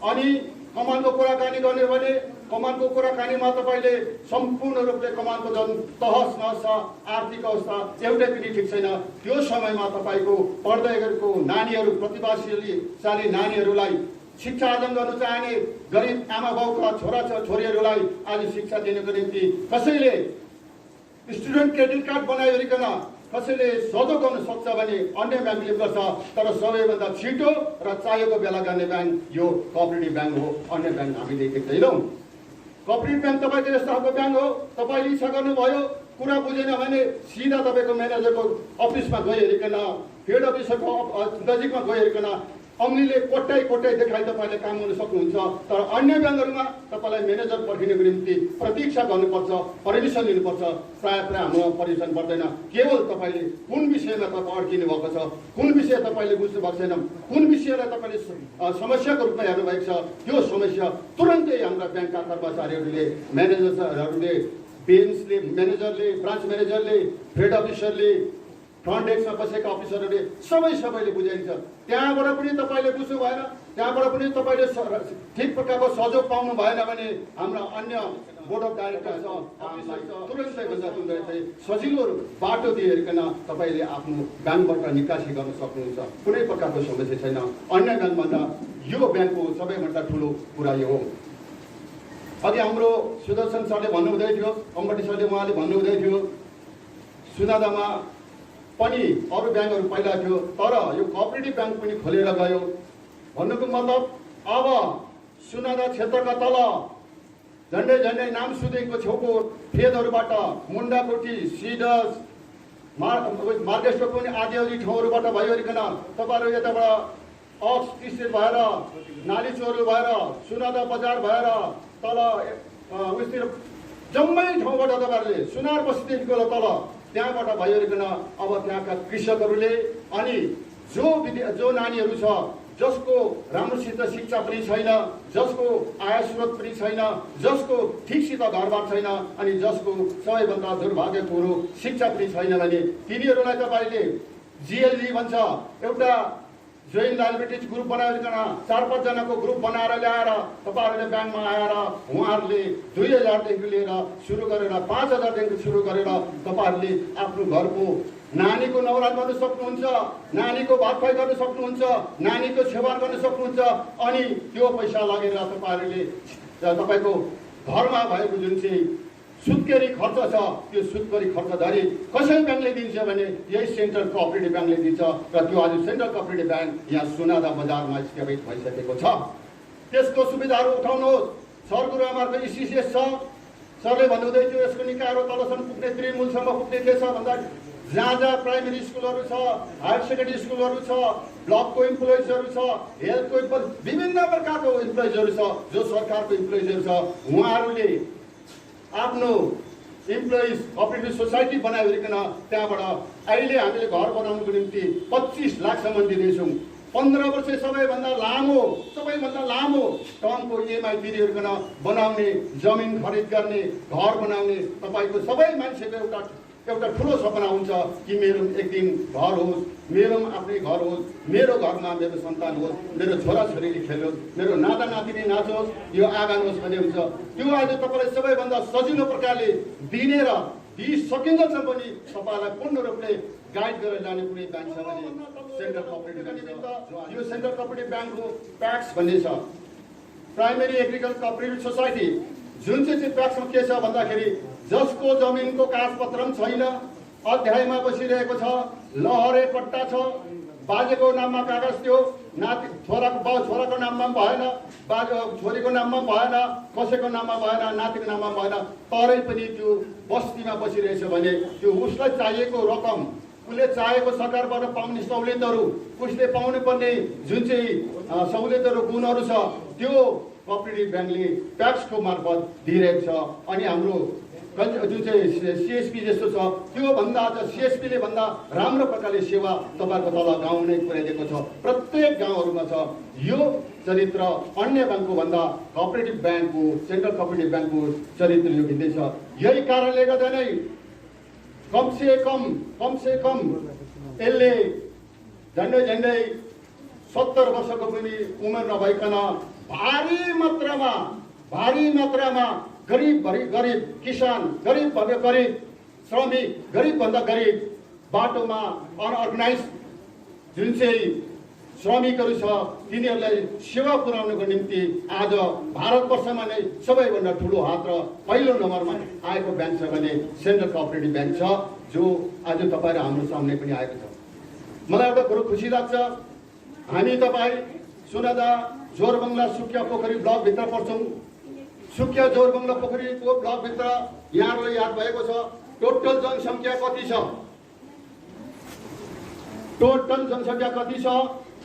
अनि कमानको कुराकानी गर्ने भने कमानको कुराकानीमा तपाईँले सम्पूर्ण रूपले कमानको जुन तहस नहस छ, आर्थिक अवस्था एउटै पनि ठिक छैन। त्यो समयमा तपाईँको पढ्दै गरेको नानीहरू, प्रतिभाशाली नानीहरूलाई शिक्षा आर्जन गर्न चाहने गरिब आमा बाउका छोराछोरीहरूलाई आज शिक्षा दिनको निम्ति कसैले स्टुडेन्ट क्रेडिट कार्ड बनाइकन कसैले सहयोग गर्न सक्छ भने अन्य ब्याङ्कले गर्छ। तर सबैभन्दा छिटो र चाहिएको बेला गर्ने ब्याङ्क यो कोअपरेटिभ ब्याङ्क हो, अन्य ब्याङ्क हामीले देख्दैनौँ। कोअपरेटिभ ब्याङ्क तपाईँको यस्तो खालको ब्याङ्क हो, तपाईँले इच्छा गर्नुभयो कुरा बुझेन भने सिधा तपाईँको म्यानेजरको अफिसमा गइहेरिकन हेड अफिसरको नजिकमा गइहेरिकन अम्लीले कोट्याइ देखाइ तपाईँले काम गर्न सक्नुहुन्छ। तर अन्य ब्याङ्कहरूमा तपाईँलाई म्यानेजर पर्खिनको निम्ति प्रतीक्षा गर्नुपर्छ, पर्मिसन लिनुपर्छ। प्रायः हाम्रो पर्मिसन पर्दैन। केवल तपाईँले कुन विषयमा तपाईँ अड्किनु भएको छ, कुन विषय तपाईँले बुझ्नु भएको छैन, कुन विषयलाई तपाईँले समस्याको रूपमा हेर्नुभएको छ, त्यो समस्या तुरन्तै हाम्रा ब्याङ्कका कर्मचारीहरूले, म्यानेजरहरूले, बेन्चले, म्यानेजरले, ब्रान्च म्यानेजरले, हेड अफिसरले, फ्रन्ट डेस्कमा बसेका अफिसरहरूले सबैले बुझाइन्छ। त्यहाँबाट पनि तपाईँले बुझ्नु भएन, त्यहाँबाट पनि तपाईँले ठिक प्रकारको सहयोग पाउनु भएन भने हाम्रा अन्य बोर्ड अफ डाइरेक्टर छ, अफिसर छ, तुरन्तै भन्दा तुरन्तै चाहिँ सजिलो बाटो दिइहेरिकन तपाईँले आफ्नो ब्याङ्कबाट निकासी गर्न सक्नुहुन्छ। कुनै प्रकारको समस्या छैन। अन्य ब्याङ्कभन्दा यो ब्याङ्कको सबैभन्दा ठुलो कुरा यो हो। अघि हाम्रो सुदर्शन सरले भन्नुहुँदै थियो, अम्बटी सरले उहाँले भन्नुहुँदै थियो, सुनादामा पनि अरू ब्याङ्कहरू पहिला थियो तर यो कोअपरेटिभ ब्याङ्क पनि खोलेर गयो। भन्नुको मतलब अब सुनादा क्षेत्रका तल झन्डै नाम सुदेको छेउको फेदहरूबाट, मुन्डाकोटी, सिडस, मार्गेस्टको पनि आदि ठाउँहरूबाट भइवरिकन तपाईँहरू यताबाट अक्स स्टेट भएर, नाली चोरु भएर, सुनादा बजार भएर तल उयसतिर जम्मै ठाउँबाट तपाईँहरूले सुनार बस्तीदेखिको तल त्यहाँबाट भइवरिकन अब त्यहाँका कृषकहरूले अनि जो नानीहरू छ जसको राम्रोसित शिक्षा पनि छैन, जसको आय स्रोत पनि छैन, जसको ठिकसित घरबार छैन अनि जसको सबैभन्दा दुर्भाग्य कुरो शिक्षा पनि छैन भने तिनीहरूलाई तपाईँले जिएलजी भन्छ एउटा जोइन्ट लाइबिलिटिज ग्रुप बनाइकन 4-5 जनाको ग्रुप बनाएर ल्याएर तपाईँहरूले ब्याङ्कमा आएर उहाँहरूले 2000 लिएर सुरु गरेर 5000 सुरु गरेर तपाईँहरूले आफ्नो घरको नानीको नौरान गर्न सक्नुहुन्छ, नानीको भात खुवाइ गर्न सक्नुहुन्छ, नानीको सेवा गर्न सक्नुहुन्छ। अनि त्यो पैसा लगेर तपाईँहरूले तपाईँको घरमा भएको जुन चाहिँ सुत्केरी खर्च छ त्यो सुत्केरी खर्च धरि कसै ब्याङ्कले दिन्छ भने यही सेन्ट्रल कोअपरेटिभ ब्याङ्कले दिन्छ र त्यो आज सेन्ट्रल कोअपरेटिभ ब्याङ्क यहाँ सुनादा बजारमा स्थापित भइसकेको छ। त्यसको सुविधाहरू उठाउनुहोस्। सरको हाम्रो इसिसिएस छ, सरले भन्नुहुँदै थियो यसको निकायहरू तलसम्म पुग्ने, तृणमूलसम्म पुग्ने के छ भन्दा जहाँ प्राइमेरी स्कुलहरू छ, हायर सेकेन्डरी स्कुलहरू छ, ब्लकको इम्प्लोइजहरू छ, हेल्थको विभिन्न प्रकारको इम्प्लोइजहरू छ, जो सरकारको इम्प्लोइजहरू छ उहाँहरूले आफ्नो इम्प्लोइज कोअपरेटिभ सोसाइटी बनाइवरिकन त्यहाँबाट अहिले हामीले घर बनाउनुको निम्ति 25 लाखसम्म दिँदैछौँ। 15 वर्ष सबैभन्दा लामो टर्मको इएमआई तिरिवरिकन बनाउने, जमिन खरिद गर्ने, घर बनाउने तपाईँको सबै मान्छेको एउटा ठुलो सपना हुन्छ कि मेरो एक दिन घर होस्, मेरो आफ्नै घर होस्, मेरो घरमा मेरो सन्तान होस्, मेरो छोराछोरीले खेलोस्, मेरो नाता नातिनी नाचोस्, यो आँगन होस् भन्ने हुन्छ। त्यो आज तपाईँलाई सबैभन्दा सजिलो प्रकारले दिने र दिइसकिन्जेलसम्म पनि तपाईँलाई पूर्ण रूपले गाइड गरेर जाने कुनै ब्याङ्क छ भने सेन्ट्रल कोअपरेटिभ ब्याङ्क। यो सेन्ट्रल कोअपरेटिभ ब्याङ्कको प्याक्स भन्ने छ, प्राइमेरी एग्रिकल्चर कोअपरेटिभ सोसाइटी। जुन चाहिँ प्याक्समा के छ भन्दाखेरि जसको जमिनको कागजपत्र पनि छैन, अध्यायमा बसिरहेको छ, लहरे पट्टा छ, बाजेको नाममा कागज थियो, नाति छोराको नाममा भएन, बाजे छोरीको नाममा भएन, कसैको नाममा भएन, नातिको नाममा भएन, तरै पनि त्यो बस्तीमा बसिरहेछ भने त्यो उसलाई चाहिएको रकम, उसले चाहेको सरकारबाट पाउने सहुलियतहरू, उसले पाउनुपर्ने जुन चाहिँ सहुलियतहरू गुणहरू छ त्यो कोअपरेटिभ ब्याङ्कले प्याक्सको मार्फत दिइरहेको छ। अनि हाम्रो जुन चाहिँ सिएसपी जस्तो छ त्यो भन्दा सिएसपीले भन्दा राम्रो प्रकारले सेवा तपाईँको तल गाउँ नै पुर्याइदिएको छ, प्रत्येक गाउँहरूमा छ। यो चरित्र अन्य ब्याङ्कको भन्दा कोअपरेटिभ ब्याङ्कको, सेन्ट्रल कोअपरेटिभ ब्याङ्कको चरित्र यो भिन्दै छ। यही कारणले गर्दा नै कम से कम यसले झन्डै 70 वर्षको पनि उमेर नभइकन भारी मात्रामा गरीब किसान, गरीब भन्दा गरीब श्रमिक, गरीब भन्दा गरीब बाटोमा अनअर्गनाइज जुन चाहिँ श्रमिकहरू छ तिनीहरूलाई सेवा पुर्याउनको निम्ति आज भारतवर्षमा नै सबैभन्दा ठुलो हात र पहिलो नम्बरमा आएको ब्याङ्क छ भने सेन्ट्रल कोअपरेटिभ ब्याङ्क छ, जो आज तपाईँ र हाम्रो सामने पनि आएको छ। मलाई एउटा कुरो खुसी लाग्छ, हामी तपाईँ सुनादा जोरबङ्गला सुकिया पोखरी ब्लकभित्र पर्छौँ। सुकिया जोरबङ्गला पोखरीको ब्लकभित्र यहाँहरूलाई याद भएको छ टोटल जनसङ्ख्या कति छ, टोटल जनसङ्ख्या कति छ,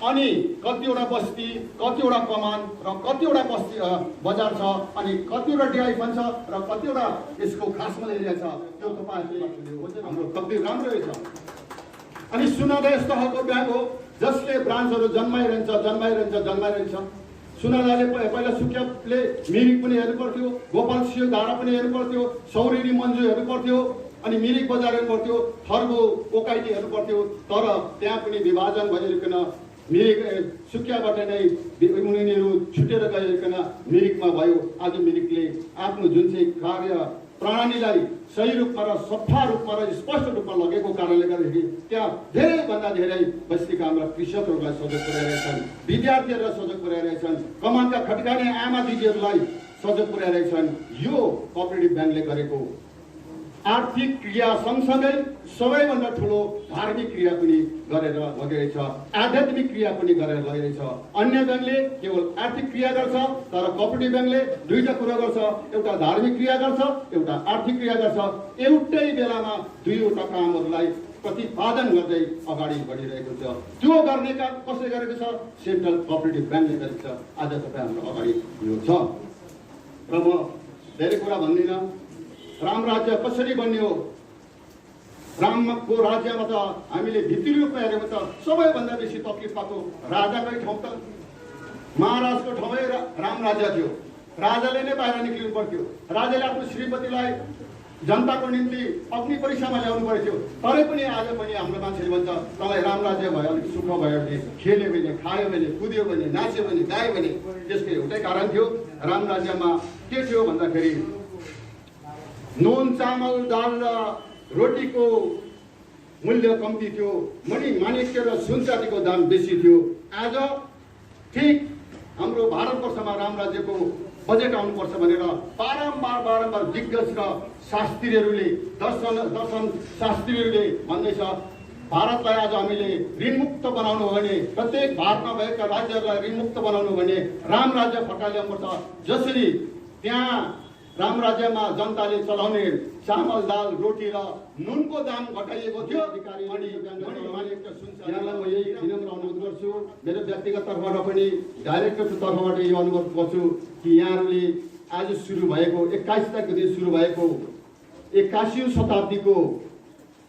अनि कतिवटा बस्ती, कतिवटा कमान र कतिवटा बस्ती बजार छ, अनि कतिवटा डिआई फन्ड छ र कतिवटा यसको खास एरिया छ, त्यो तपाईँहरूले हाम्रो कति राम्रै छ। अनि सुनादा यस्तो खालको ब्याङ्क हो जसले ब्रान्चहरू जन्माइरहन्छ। सुनादाले पहिला सुकियाले मिरिक पनि हेर्नु पर्थ्यो, गोपाल सिंह धारा पनि हेर्नु पर्थ्यो, सौरेनी मन्जु हेर्नु पर्थ्यो, अनि मिरिक बजार हेर्नु पर्थ्यो, थर्गो ओकाइटी हेर्नु पर्थ्यो। तर त्यहाँ पनि विभाजन भइकन मिरिक सुकियाबाट नै उनीहरू छुटेर गइकन मिरिकमा भयो। आज मिरिकले आफ्नो जुन चाहिँ कार्य प्रणालीलाई सही रूपमा र सफा रूपमा र स्पष्ट रूपमा लगेको कारणले गर्दाखेरि त्यहाँ धेरैभन्दा धेरै बस्तीका हाम्रा कृषकहरूलाई सहयोग पुर्याइरहेछन्, विद्यार्थीहरूलाई सहयोग पुर्याइरहेछन्, कमानका खटकाने आमा दिदीहरूलाई सहयोग पुर्याइरहेछन्। यो कोअपरेटिभ ब्याङ्कले गरेको आर्थिक क्रिया सँगसँगै सबैभन्दा ठुलो धार्मिक क्रिया पनि गरेर लगिरहेछ, आध्यात्मिक क्रिया पनि गरेर लगिरहेछ। अन्य ब्याङ्कले केवल आर्थिक क्रिया गर्छ, तर कोअपरेटिभ ब्याङ्कले दुईटा कुरा गर्छ, एउटा धार्मिक क्रिया गर्छ, एउटा आर्थिक क्रिया गर्छ। एउटै बेलामा दुईवटा कामहरूलाई प्रतिपादन गर्दै अगाडि बढिरहेको छ। त्यो गर्ने काम कसले गरेको छ? सेन्ट्रल कोअपरेटिभ ब्याङ्कले गरेको छ। आज तपाईँ हाम्रो अगाडि यो छ र म धेरै कुरा भन्दिनँ। राम राज्य कसरी बन्यो? रामको राज्यमा त हामीले भित्री रूपमा हेऱ्यौँ त सबैभन्दा बेसी तकलिफ पाएको राजाकै ठाउँ त महाराजको ठाउँमै राम राज्य थियो। राजाले नै बाहिर निक्लिनु पर्थ्यो। राजाले आफ्नो श्रीमतीलाई जनताको निम्ति अग्नि परीक्षामा ल्याउनु पर्थ्यो। तरै पनि आज पनि हाम्रो मान्छेले भन्छ तँलाई राम राज्य भयो, अलिक सुख भयो भने, खेल्यो भने, खायो भने, कुद्यो भने, नाच्यो भने, गायो भने। त्यसको एउटै कारण थियो। राम राज्यमा के थियो भन्दाखेरि नुन चामल दाल र रोटीको मूल्य कम्ती थियो, मणि माणिक्य र सुन चाँदीको दाम बेसी थियो। आज ठिक हाम्रो भारतवर्षमा राम राज्यको बजेट आउनुपर्छ भनेर बारम्बार दिग्गज र शास्त्रीहरूले दर्शन शास्त्रीहरूले भन्दैछ भारतलाई आज हामीले ऋणमुक्त बनाउनु हो भने, प्रत्येक भारतमा भएका राज्यहरूलाई ऋणमुक्त बनाउनु भने राम राज्य फटाल्नुपर्छ। जसरी त्यहाँ राम राज्यमा जनताले चलाउने चामल दाल रोटी र नुनको दाम घटाइएको थियो। यहाँलाई म यही विनम्र अनुरोध गर्छु, मेरो व्यक्तिगत तर्फबाट पनि डाइरेक्टरको तर्फबाट यो अनुरोध गर्छु कि यहाँहरूले आज सुरु भएको 21 तारिकदेखि सुरु भएको 81औं शताब्दीको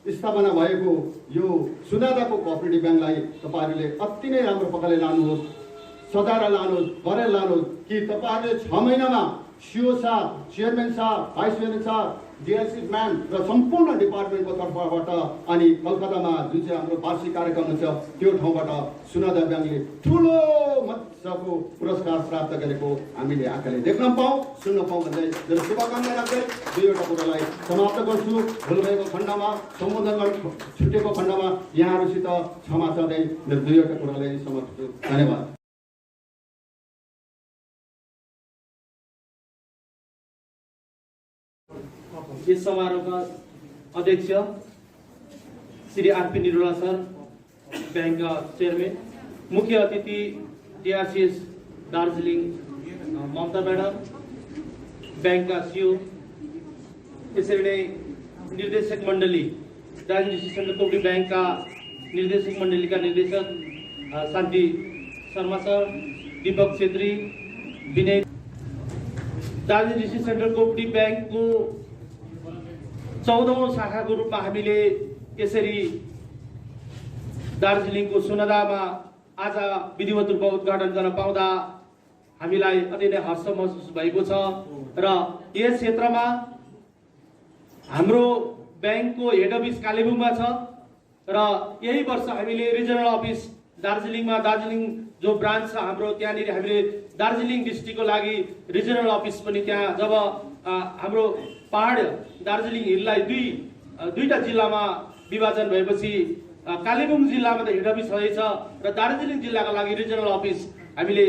स्थापना भएको यो सुनादाको कोअपरेटिभ ब्याङ्कलाई तपाईँहरूले अति नै राम्रो प्रकारले लानुहोस्, सजाएर लानुहोस्, गरेर लानुहोस् कि तपाईँहरूले 6 महिनामा सीओ साहब, चेयरम्यान साहब, भाइस चेयरम्यान साहब, डिएलसी म्यान र सम्पूर्ण डिपार्टमेन्टको तर्फबाट अनि कलकत्तामा जुन चाहिँ हाम्रो वार्षिक कार्यक्रम हुन्छ त्यो ठाउँबाट सुनादा ब्याङ्कले ठुलो मजाको पुरस्कार प्राप्त गरेको हामीले आँखाले देख्न पाऊँ, सुन्न पाऊँ भन्दै मेरो शुभकामना राख्दै दुईवटा कुरालाई समाप्त गर्छु। भुल भएको खण्डमा, सम्बोधन छुटेको खण्डमा यहाँहरूसित क्षमा चाहँदै मेरो दुईवटा कुरालाई समाप्त गर्छु। धन्यवाद। यस समारोहका अध्यक्ष श्री आरपी निरोला सर, ब्याङ्कका चेयरम्यान, मुख्य अतिथि डिआरसिएस दार्जिलिङ ममता म्याडम, ब्याङ्कका सिओ, त्यसरी नै निर्देशक मण्डली दार्जिलिङ डिस्ट्रिक्ट सेन्ट्रल कोअपरेटिभ ब्याङ्कका निर्देशक मण्डलीका निर्देशक Shanti Sharma sir, Deepak Chhetri, Vinay. Darjeeling district central cooperative ब्याङ्कको 14औं शाखाको रूपमा हामीले यसरी दार्जिलिङको सुनादामा आज विधिवत रूपमा उद्घाटन गर्न पाउँदा हामीलाई अति नै हर्ष महसुस भएको छ। र यस क्षेत्रमा हाम्रो ब्याङ्कको हेड अफिस कालेबुङमा छ र यही वर्ष हामीले रिजनल अफिस दार्जिलिङमा, दार्जिलिङ जो ब्रान्च छ हाम्रो त्यहाँनिर हामीले दार्जिलिङ डिस्ट्रिक्टको लागि रिजनल अफिस पनि त्यहाँ, जब हाम्रो पहाड दार्जिलिङ हिललाई दुईटा जिल्लामा विभाजन भएपछि कालेबुङ जिल्लामा त हेड अफिस रहेछ र दार्जिलिङ जिल्लाका लागि रिजनल अफिस हामीले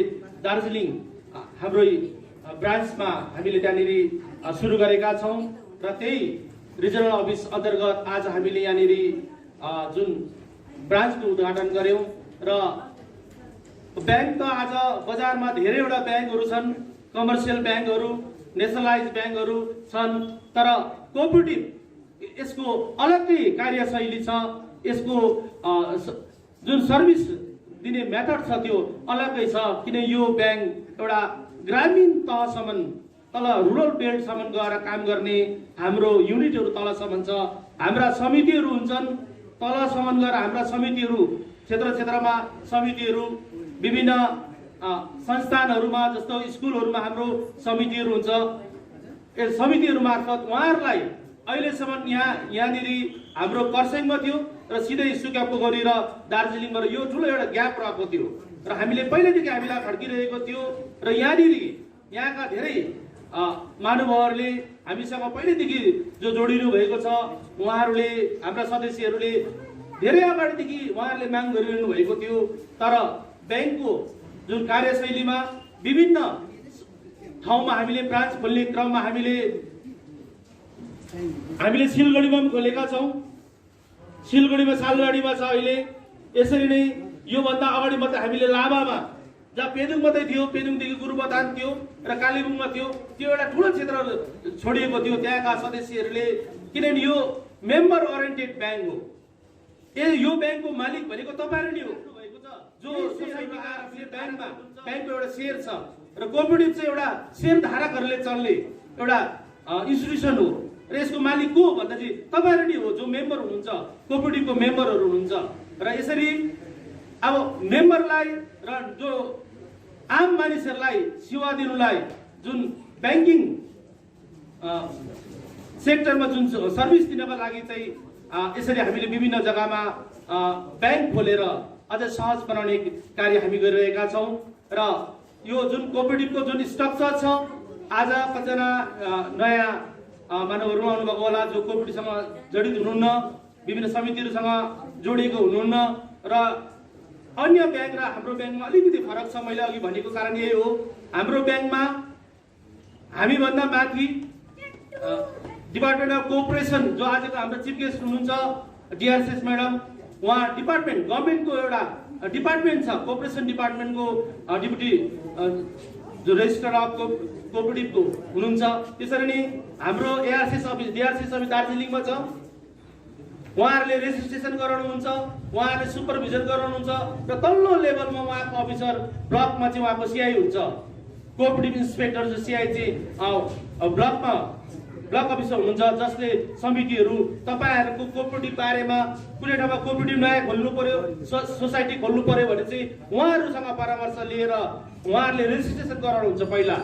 दार्जिलिङ हाम्रो ब्रान्चमा हामीले त्यहाँनिर सुरु गरेका छौँ र त्यही रिजनल अफिस अन्तर्गत आज हामीले यहाँनिर जुन ब्रान्चको उद्घाटन गऱ्यौँ। र ब्याङ्क त आज बजारमा धेरैवटा ब्याङ्कहरू छन्, कमर्सियल ब्याङ्कहरू, नेसनलाइज ब्याङ्कहरू छन्, तर कोअपरेटिभ यसको अलग्गै कार्यशैली छ, यसको जुन सर्भिस दिने मेथड छ त्यो अलग्गै छ। किन यो ब्याङ्क एउटा ग्रामीण तहसम्म तल रुरल बेल्टसम्म गएर काम गर्ने हाम्रो युनिटहरू तलसम्म छ। हाम्रा समितिहरू हुन्छन् तलसम्म गएर हाम्रा समितिहरू क्षेत्रमा समितिहरू विभिन्न संस्थानहरूमा जस्तो स्कुलहरूमा हाम्रो समितिहरू हुन्छ। यस समितिहरू मार्फत उहाँहरूलाई अहिलेसम्म यहाँनिर हाम्रो कर्सियङमा थियो र सिधै सुक्यापको गरी र दार्जिलिङमा यो ठुलो एउटा ग्याप रहेको थियो र हामीले पहिल्यैदेखि हामीलाई खड्किरहेको थियो र यहाँका धेरै महानुभावहरूले हामीसँग पहिल्यैदेखि जो जोडिनु भएको छ, उहाँहरूले हाम्रा सदस्यहरूले धेरै अगाडिदेखि उहाँहरूले माग गरिरहनु भएको थियो। तर ब्याङ्कको जुन कार्यशैलीमा विभिन्न ठाउँमा हामीले ब्रान्च खोल्ने क्रममा हामीले सिलगढीमा पनि खोलेका छौँ, सिलगढीमा सालबारीमा छ अहिले। यसरी नै योभन्दा अगाडि मात्रै हामीले लाभामा जहाँ पेदुङ मात्रै थियो, पेदुङदेखि गुरुबथान थियो र कालेबुङमा थियो, त्यो एउटा ठुलो क्षेत्र छोडिएको थियो त्यहाँका सदस्यहरूले। किनभने यो मेम्बर ओरिएन्टेड ब्याङ्क हो। यो ब्याङ्कको मालिक भनेको तपाईँहरू नै हो, जो सोसाइटीका ब्याङ्कको एउटा सेयर छ र कोअपरेटिभ चाहिँ एउटा सेयर धारकहरूले चल्ने एउटा इन्स्टिट्युसन हो र यसको मालिक को भन्दा चाहिँ तपाईँहरू नै हो, जो मेम्बर हुनुहुन्छ, कोअपरेटिभको मेम्बरहरू हुनुहुन्छ। र यसरी अब मेम्बरलाई र जो आम मानिसहरूलाई सेवा दिनुलाई जुन ब्याङ्किङ सेक्टरमा जुन सर्भिस दिनको लागि चाहिँ यसरी हामीले विभिन्न जग्गामा ब्याङ्क खोलेर अझ सहज बनाउने कार्य हामी गरिरहेका छौँ। र यो जुन कोअपरेटिभको जुन स्ट्रक्चर छ, आज कतिजना नयाँ मानवहरू आउनुभएको होला जो कोअपरेटिभसँग जडित हुनुहुन्न, विभिन्न समितिहरूसँग जोडिएको हुनुहुन्न र अन्य ब्याङ्क र हाम्रो ब्याङ्कमा अलिकति फरक छ। मैले अघि भनेको कारण यही हो, हाम्रो ब्याङ्कमा हामीभन्दा माथि डिपार्टमेन्ट अफ कोअपरेसन जो आजको हाम्रो चिफ गेस्ट हुनुहुन्छ डिआरसिएस म्याडम, उहाँ डिपार्टमेन्ट गभर्मेन्टको एउटा डिपार्टमेन्ट छ, कोअपरेसन डिपार्टमेन्टको डिप्युटी जो रेजिस्ट्रार अफ कोअपरेटिभको हुनुहुन्छ। त्यसरी नै हाम्रो एआरसिएस अफिस डिआरसिएस अफिस दार्जिलिङमा छ, उहाँहरूले रेजिस्ट्रेसन गराउनुहुन्छ, उहाँहरूले सुपरभिजन गराउनुहुन्छ र तल्लो लेभलमा उहाँको अफिसर ब्लकमा चाहिँ उहाँको सिआई हुन्छ, कोअपरेटिभ इन्सपेक्टर जो सिआई चाहिँ ब्लकमा ब्लक अफिसर हुनुहुन्छ, जसले समितिहरू तपाईँहरूको कोअपरेटिभ बारेमा कुनै ठाउँमा कोअपरेटिभ नयाँ खोल्नु पर्यो, सोसाइटी खोल्नु पर्यो भने चाहिँ उहाँहरूसँग परामर्श लिएर उहाँहरूले रेजिस्ट्रेसन गराउनुहुन्छ। पहिला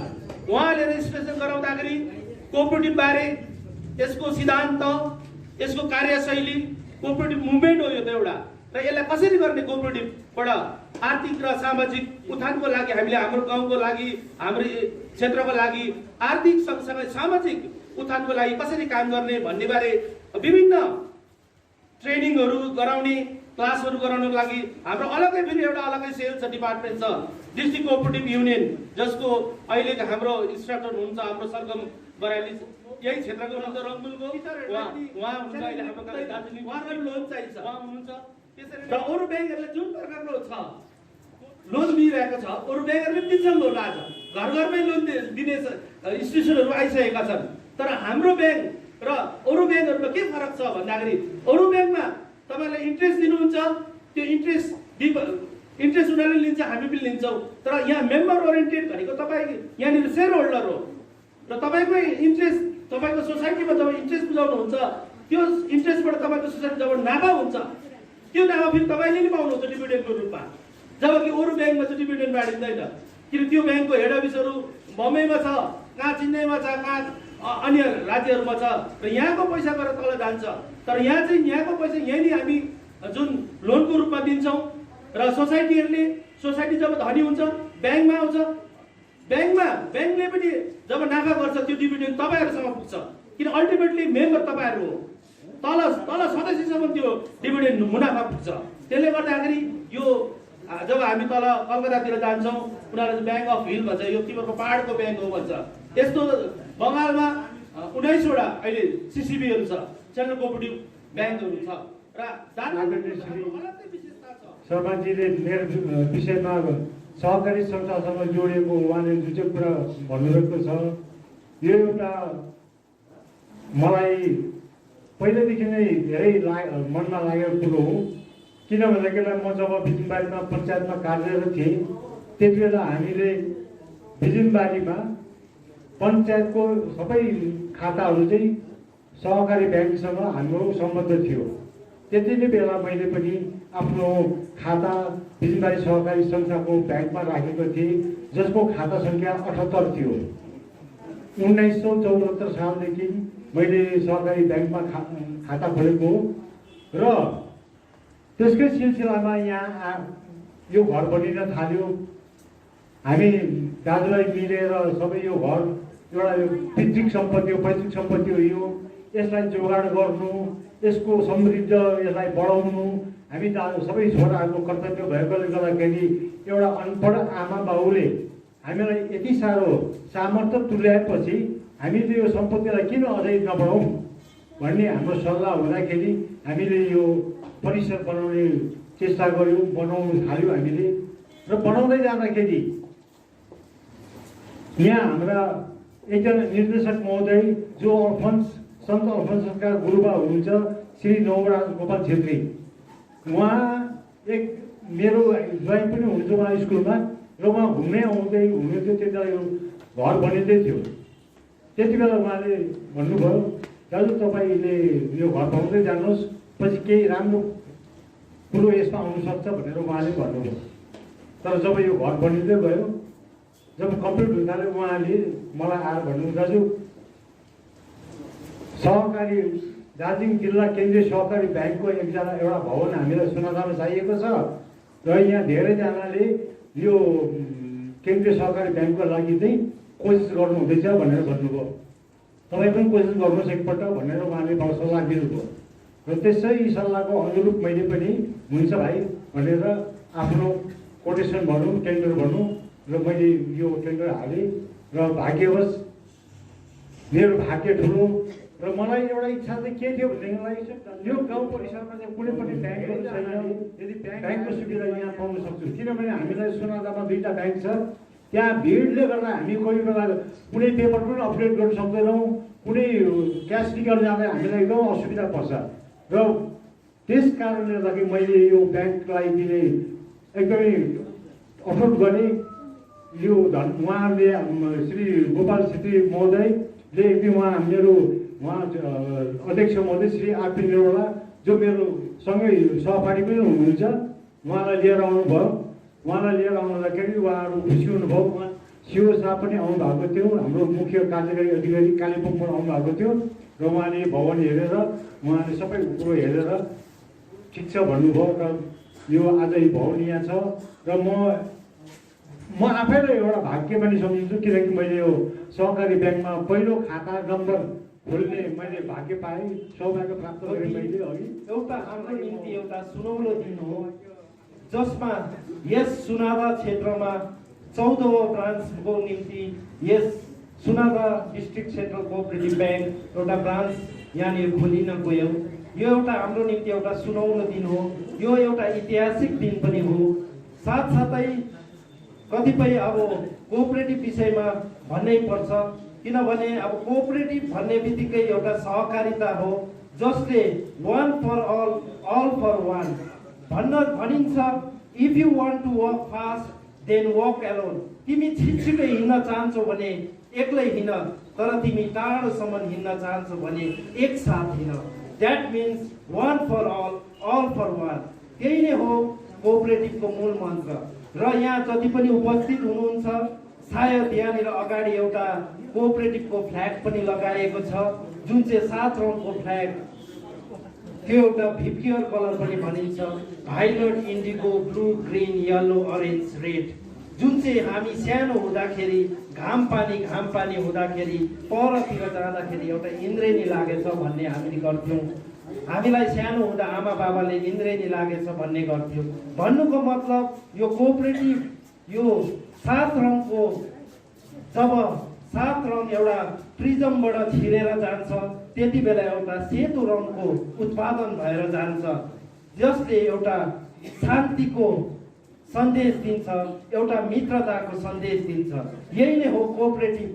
उहाँहरूले रेजिस्ट्रेसन गराउँदाखेरि कोअपरेटिभ बारे यसको सिद्धान्त, यसको कार्यशैली, कोअपरेटिभ मुभमेन्ट हो यो त एउटा, र यसलाई कसरी गर्ने कोअपरेटिभबाट आर्थिक र सामाजिक उत्थानको लागि हामीले हाम्रो गाउँको लागि, हाम्रो क्षेत्रको लागि आर्थिक सँगसँगै सामाजिक उत्थानको लागि कसरी काम गर्ने भन्ने बारे विभिन्न ट्रेनिङहरू गराउने, क्लासहरू गराउनको लागि हाम्रो अलग्गै फेरि एउटा अलग्गै सेल छ, डिपार्टमेन्ट छ, डिस्ट्रिक्ट कोअपरेटिभ युनियन, जसको अहिलेको हाम्रो इन्स्ट्रक्टर हुनुहुन्छ हाम्रो सरगम बराइली, यही क्षेत्रको हुनुहुन्छ, रङ्बुलको उहाँ हुनुहुन्छ अहिले हाम्रो दार्जिलिङ, उहाँलाई लोन चाहिन्छ उहाँ हुनुहुन्छ। त्यसरी र अरू ब्याङ्कहरूले जुन प्रकारको छ लोन दिइरहेको छ, अरू ब्याङ्कहरूले दिन्छ लोन, आज घर घरमै लोन दिने इन्स्टिट्युसनहरू आइसकेका छन्। तर हाम्रो ब्याङ्क र अरू ब्याङ्कहरूमा के फरक छ भन्दाखेरि अरू ब्याङ्कमा तपाईँलाई इन्ट्रेस्ट दिनुहुन्छ, त्यो इन्ट्रेस्ट उनीहरूले लिन्छ, हामी पनि लिन्छौँ। तर यहाँ मेम्बर ओरिएन्टेड भनेको तपाईँ यहाँनिर सेयर होल्डर हो र तपाईँकै इन्ट्रेस्ट, तपाईँको सोसाइटीमा जब इन्ट्रेस्ट बुझाउनुहुन्छ, त्यो इन्ट्रेस्टबाट तपाईँको सोसाइटी जब नाफा हुन्छ, त्यो नाफा फेरि तपाईँले नै पाउनुहुन्छ डिभिडेन्डको रूपमा, जबकि अरू ब्याङ्कमा चाहिँ डिभिडेन्ड बाँडिँदैन। किन त्यो ब्याङ्कको हेड अफिसहरू बम्बईमा छ, कहाँ चेन्नईमा छ, कहाँ अन्य राज्यहरूमा छ र यहाँको पैसा गएर तल जान्छ। तर यहाँ चाहिँ यहाँको पैसा यहीँ नै हामी जुन लोनको रूपमा दिन्छौँ र सोसाइटी जब धनी हुन्छ ब्याङ्कमा आउँछ, ब्याङ्कले पनि जब नाफा गर्छ त्यो डिभिडेन्ड तपाईँहरूसँग पुग्छ, किन अल्टिमेटली मेम्बर तपाईँहरू हो, तल सदस्यसम्म त्यो डिभिडेन्ड मुनाफा पुग्छ। त्यसले गर्दाखेरि यो जब हामी तल कलकत्तातिर जान्छौँ, उनीहरूले ब्याङ्क अफ हिल भन्छ, यो तिमीहरूको पाहाडको ब्याङ्क हो भन्छ। यस्तो बङ्गालमा 19वटा अहिले सिसिबीहरू छ, सेन्ट्रल कोअपरेटिभ ब्याङ्कहरू छ र शर्माजीले मेरो विषयमा सहकारी संस्थासँग जोडिएको उहाँले जुन चाहिँ कुरा भन्नुभएको छ, यो एउटा मलाई पहिल्यैदेखि नै धेरै मनमा लागेको कुरो हो। किनभनेदेखिलाई म जब बिजुनबारीमा पञ्चायतमा कार्यरत थिएँ त्यति बेला हामीले बिजुनबारीमा पञ्चायतको सबै खाताहरू चाहिँ सहकारी ब्याङ्कसँग हाम्रो सम्बन्ध थियो। त्यति नै बेला मैले पनि आफ्नो खाता बिजुनबारी सहकारी संस्थाको ब्याङ्कमा राखेको थिएँ, जसको खाता सङ्ख्या 78 थियो। 1974 सालदेखि मैले सहकारी ब्याङ्कमा खाता खोलेको र त्यसकै सिलसिलामा यहाँ यो घर बनिन थाल्यो। हामी दाजुभाइ मिलेर सबै यो घर एउटा यो पैतृक सम्पत्ति हो, यो यसलाई जोगाड गर्नु, यसको समृद्ध यसलाई बढाउनु हामी सबै छोराहरूको कर्तव्य भएकोले गर्दाखेरि एउटा अनपढ आमा बाउले हामीलाई यति साह्रो सामर्थ्य तुल्याएपछि हामीले यो सम्पत्तिलाई किन अझै नबढाउँ भन्ने हाम्रो सल्लाह हुँदाखेरि हामीले यो परिसर बनाउने चेष्टा गऱ्यौँ, बनाउनु थाल्यौँ हामीले। र बनाउँदै जाँदाखेरि यहाँ हाम्रा एकजना निर्देशक महोदय जो सन्त अल्फन्सका गुरुबा हुनुहुन्छ श्री नवराज गोपाल छेत्री, उहाँ एक मेरो ज्वाइन पनि हुनुहुन्छ उहाँ स्कुलमा र उहाँ घुम्दै आउँदै हुनुहुन्थ्यो। त्यति बेला यो घर बनिँदै थियो। त्यति बेला उहाँले भन्नुभयो, दाजु तपाईँले यो घर बनाउँदै जानुहोस्, पछि केही राम्रो कुरो यसमा आउनसक्छ भनेर उहाँले भन्नुभयो। तर जब यो घर बनिँदै गयो, जब कम्प्लिट हुन थाल्यो, उहाँले मलाई आएर भन्नु, दाजु सहकारी दार्जिलिङ जिल्ला केन्द्रीय सहकारी ब्याङ्कको एउटा भवन हामीलाई सुनादामा चाहिएको छ र यहाँ धेरैजनाले यो केन्द्रीय सहकारी ब्याङ्कको लागि चाहिँ कोसिस गर्नुहुँदैछ भनेर भन्नुभयो। तपाईँ पनि कोसिस गर्नुहोस् एकपल्ट भनेर उहाँले मलाई सल्लाह दिनुभयो र त्यसै सल्लाहको अनुरूप मैले पनि हुन्छ भाइ भनेर आफ्नो कोटेसन भनौँ, टेन्डर भनौँ र मैले यो टेन्डर हालेँ र भाग्यवश मेरो भाग्य ठुलो र मलाई एउटा इच्छा चाहिँ के थियो भनेदेखिलाई यो गाउँ परिसरमा चाहिँ कुनै पनि ब्याङ्कहरू छैन, यदि ब्याङ्कको सुविधा यहाँ पाउन सक्छु। किनभने हामीलाई सोनादामा 2टा ब्याङ्क छ, त्यहाँ भिडले गर्दा हामी कोही बेला कुनै पेपर पनि अपडेट गर्न सक्दैनौँ, कुनै क्यास निकाल्न जाँदा हामीलाई एकदम असुविधा पर्छ र त्यस कारणले गर्दाखेरि मैले यो ब्याङ्कलाई दिने एकदमै अनुरोध गरेँ। यो उहाँहरूले श्री गोपाल छेत्री महोदयले एकदम उहाँ अध्यक्ष महोदय श्री आरपी नेवाला जो मेरो सँगै सहपाठी पनि हुनुहुन्छ, उहाँलाई लिएर आउनुभयो। उहाँलाई लिएर आउँदाखेरि उहाँहरू खुसी हुनुभयो। उहाँ सिओ साहब पनि आउनुभएको थियो, हाम्रो मुख्य कार्यकारी अधिकारी कालिम्पोङबाट आउनुभएको थियो र उहाँले भवन हेरेर उहाँले सबै कुरो हेरेर ठिक छ भन्नुभयो र यो आज भवन यहाँ छ र म आफैलाई एउटा भाग्य पनि सम्झिन्छु, किनकि मैले यो सहकारी ब्याङ्कमा पहिलो खाता नम्बर खोल्ने मैले भाग्य पाएँ, सौभाग्य प्राप्त गरेँ मैले। अघि एउटा हाम्रो निम्ति एउटा सुनौलो दिन हो, जसमा यस सुनादा क्षेत्रमा 14औं ब्रान्चको निम्ति यस सुनादा डिस्ट्रिक्ट सेन्ट्रल कोअपरेटिभ ब्याङ्क एउटा ब्रान्च यहाँनिर खोलिन गयो। यो एउटा हाम्रो निम्ति एउटा सुनौलो दिन हो, यो एउटा ऐतिहासिक दिन पनि हो। साथसाथै कतिपय अब कोअपरेटिभ विषयमा भन्नै पर्छ, किनभने अब कोअपरेटिभ भन्ने बित्तिकै एउटा सहकारिता हो जसले one for all for one भनिन्छ। If you want to walk fast then walk alone. तिमी छिटछिटै हिँड्न चाहन्छौ भने एक्लै हिँड, तर तिमी टाढोसम्म हिँड्न चाहन्छौ भने एक साथ हिँड। That means one for all for one. त्यही नै हो कोअपरेटिभको मूल मन्त्र। र यहाँ जति पनि उपस्थित हुनुहुन्छ, सायद यहाँनिर अगाडि एउटा कोअपरेटिभको फ्ल्याग पनि लगाएको छ, जुन चाहिँ 7 रङको फ्ल्याग, त्यो एउटा भिपियर कलर पनि भनिन्छ, violet, indigo, blue, green, yellow, orange, red, जुन चाहिँ हामी सानो हुँदाखेरि घाम पानी हुँदाखेरि परतिर जाँदाखेरि एउटा इन्द्रेणी लागेछ भन्ने हामीले गर्थ्यौँ। हामीलाई सानो हुँदा आमा बाबाले इन्द्रेणी लागेछ भन्ने गर्थ्यो। भन्नुको मतलब यो कोअपरेटिभ यो 7 रङको, जब 7 रङ एउटा प्रिजमबाट छिरेर जान्छ त्यति बेला एउटा सेतो रङको उत्पादन भएर जान्छ, जसले एउटा शान्तिको सन्देश दिन्छ, एउटा मित्रताको सन्देश दिन्छ। यही नै हो कोअपरेटिभ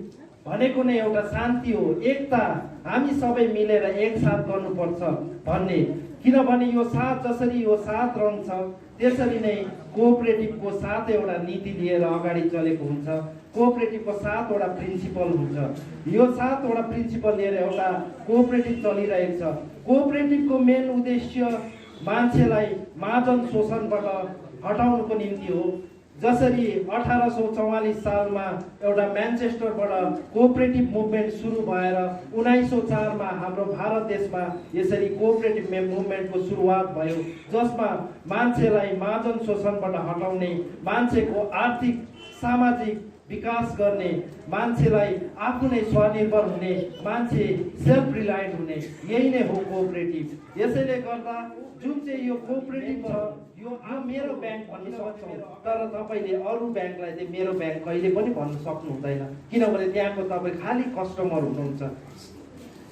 भनेको नै एउटा शान्ति हो, एकता, हामी सबै मिलेर एकसाथ गर्नुपर्छ भन्ने। किनभने यो साथ जसरी यो सात रङ छ त्यसरी नै कोअपरेटिभको 7 एउटा नीति लिएर अगाडि चलेको हुन्छ। कोअपरेटिभको 7 वटा प्रिन्सिपल हुन्छ। यो 7 वटा प्रिन्सिपल लिएर एउटा कोअपरेटिभ चलिरहेको छ। कोअपरेटिभको मेन उद्देश्य मान्छेलाई महाजन शोषणबाट हटाउनुको निम्ति हो। जसरी 1844 सालमा एउटा म्यान्चेस्टरबाट कोअपरेटिभ मुभमेन्ट सुरु भएर 1904 मा हाम्रो भारत देशमा यसरी कोअपरेटिभ मुभमेन्टको सुरुवात भयो, जसमा मान्छेलाई महाजन शोषणबाट हटाउने, मान्छेको आर्थिक सामाजिक विकास गर्ने, मान्छेलाई आफू नै स्वनिर्भर हुने, मान्छे सेल्फ रिलायन्ट हुने, यही नै हो कोअपरेटिभ। यसैले गर्दा जुन चाहिँ यो कोअपरेटिभ छ यो मेरो ब्याङ्क भन्न सक्छौँ, तर तपाईँले अरू ब्याङ्कलाई चाहिँ मेरो ब्याङ्क कहिले पनि भन्न सक्नु हुँदैन। किनभने त्यहाँको तपाईँ खालि कस्टमर हुनुहुन्छ,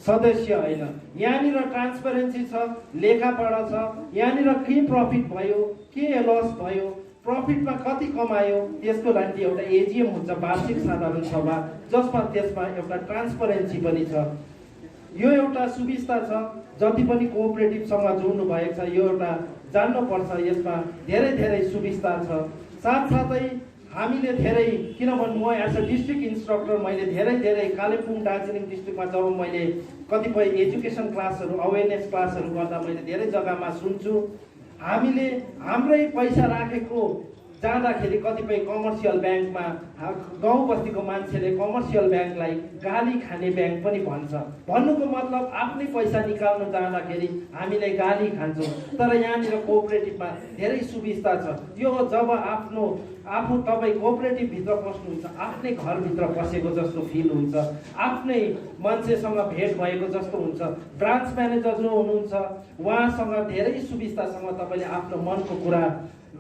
सदस्य होइन। यहाँनिर ट्रान्सपेरेन्सी छ, लेखापढा छ, यहाँनिर के प्रफिट भयो, के लस भयो, प्रफिटमा कति कमायो, त्यसको लागि एउटा एजिएम हुन्छ, वार्षिक साधारण सभा, जसमा त्यसमा एउटा ट्रान्सपरेन्सी पनि छ। यो एउटा सुविस्ता छ। जति पनि कोअपरेटिभसँग जोड्नु भएको छ यो एउटा जान्नुपर्छ, यसमा धेरै धेरै सुविस्ता छ। साथसाथै हामीले धेरै, किनभने म एज अ डिस्ट्रिक्ट इन्स्ट्रक्टर मैले धेरै कालेबुङ दार्जिलिङ डिस्ट्रिक्टमा जब मैले कतिपय एजुकेसन क्लासहरू अवेरनेस क्लासहरू गर्दा मैले धेरै जग्गामा सुन्छु, हामीले हाम्रै पैसा राखेको जाँदाखेरि कतिपय कमर्सियल ब्याङ्कमा गाउँ बस्तीको मान्छेले कमर्सियल ब्याङ्कलाई गाली खाने ब्याङ्क पनि भन्छ। भन्नुको मतलब आफ्नै पैसा निकाल्न जाँदाखेरि हामीले गाली खान्छौँ, तर यहाँनिर कोअपरेटिभमा धेरै सुविस्ता छ। यो जब आफू तपाईँ कोअपरेटिभभित्र पस्नुहुन्छ, आफ्नै घरभित्र पसेको जस्तो फिल हुन्छ, आफ्नै मान्छेसँग भेट भएको जस्तो हुन्छ। ब्रान्च म्यानेजर जो हुनुहुन्छ उहाँसँग धेरै सुविस्तासँग तपाईँले आफ्नो मनको कुरा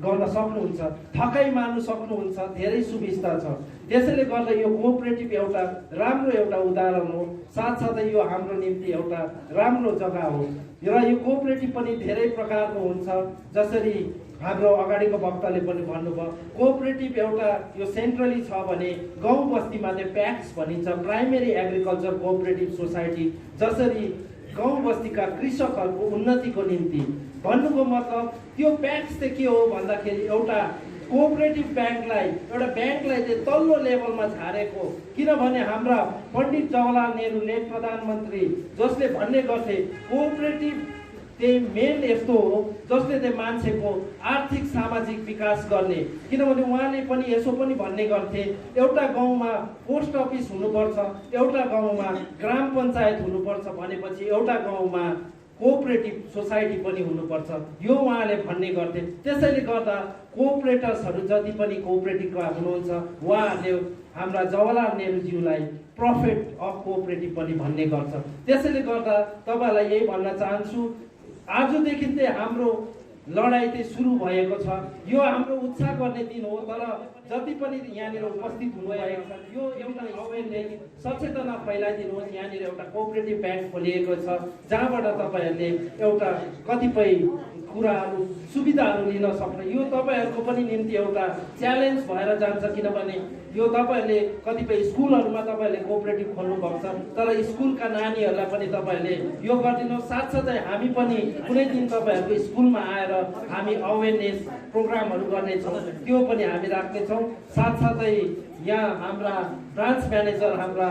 गर्न सक्नुहुन्छ, थकाइ मार्नु सक्नुहुन्छ, धेरै सुविस्ता छ। त्यसैले गर्दा यो कोअपरेटिभ एउटा राम्रो एउटा उदाहरण हो। साथसाथै यो हाम्रो निम्ति एउटा राम्रो जग्गा हो। र यो कोअपरेटिभ पनि धेरै प्रकारको हुन्छ, जसरी हाम्रो अगाडिको वक्ताले पनि भन्नुभयो, कोअपरेटिभ एउटा यो सेन्ट्रली छ भने गाउँ बस्तीमा चाहिँ प्याक्स भनिन्छ, प्राइमेरी एग्रिकल्चर कोअपरेटिभ सोसाइटी, जसरी गाउँ बस्तीका कृषकहरूको उन्नतिको निम्ति। भन्नुको मतलब त्यो प्याक्स चाहिँ के हो भन्दाखेरि एउटा कोअपरेटिभ ब्याङ्कलाई चाहिँ तल्लो लेभलमा झारेको। किनभने हाम्रा पण्डित जवाहरलाल नेहरूले प्रधानमन्त्री जसले भन्ने गर्थे कोअपरेटिभ त्यही मेन यस्तो हो जसले चाहिँ मान्छेको आर्थिक सामाजिक विकास गर्ने। किनभने उहाँले पनि यसो पनि भन्ने गर्थे, एउटा गाउँमा पोस्ट अफिस हुनुपर्छ, एउटा गाउँमा ग्राम पञ्चायत हुनुपर्छ भनेपछि एउटा गाउँमा कोअपरेटिभ सोसाइटी पनि हुनुपर्छ, यो उहाँले भन्ने गर्थे। त्यसैले गर्दा कोअपरेटर्सहरू जति पनि कोअपरेटिभका हुनुहुन्छ उहाँहरूले हाम्रा जवाहरलाल नेहरूज्यूलाई प्रफिट अफ कोअपरेटिभ पनि भन्ने गर्छ। त्यसैले गर्दा तपाईँलाई यही भन्न चाहन्छु, आजदेखि चाहिँ हाम्रो लडाइँ चाहिँ सुरु भएको छ। यो हाम्रो उत्साह गर्ने दिन हो, तर जति पनि यहाँनिर उपस्थित हुनुभएको छ यो एउटा अवेरनेस सचेतना फैलाइदिनुहोस्। यहाँनिर एउटा कोअपरेटिभ ब्याङ्क खोलिएको छ जहाँबाट तपाईँहरूले एउटा कतिपय कुराहरू सुविधाहरू लिन सक्ने, यो तपाईँहरूको पनि निम्ति एउटा च्यालेन्ज भएर जान्छ। किनभने यो तपाईँहरूले कतिपय स्कुलहरूमा तपाईँहरूले कोअपरेटिभ खोल्नु भएको छ, तर स्कुलका नानीहरूलाई पनि तपाईँहरूले यो गरिदिनुहोस्। साथसाथै हामी पनि कुनै दिन तपाईँहरूको स्कुलमा आएर हामी अवेरनेस प्रोग्रामहरू गर्नेछौँ, त्यो पनि हामी राख्नेछौँ। साथसाथै यहाँ हाम्रा ब्रान्च म्यानेजर हाम्रा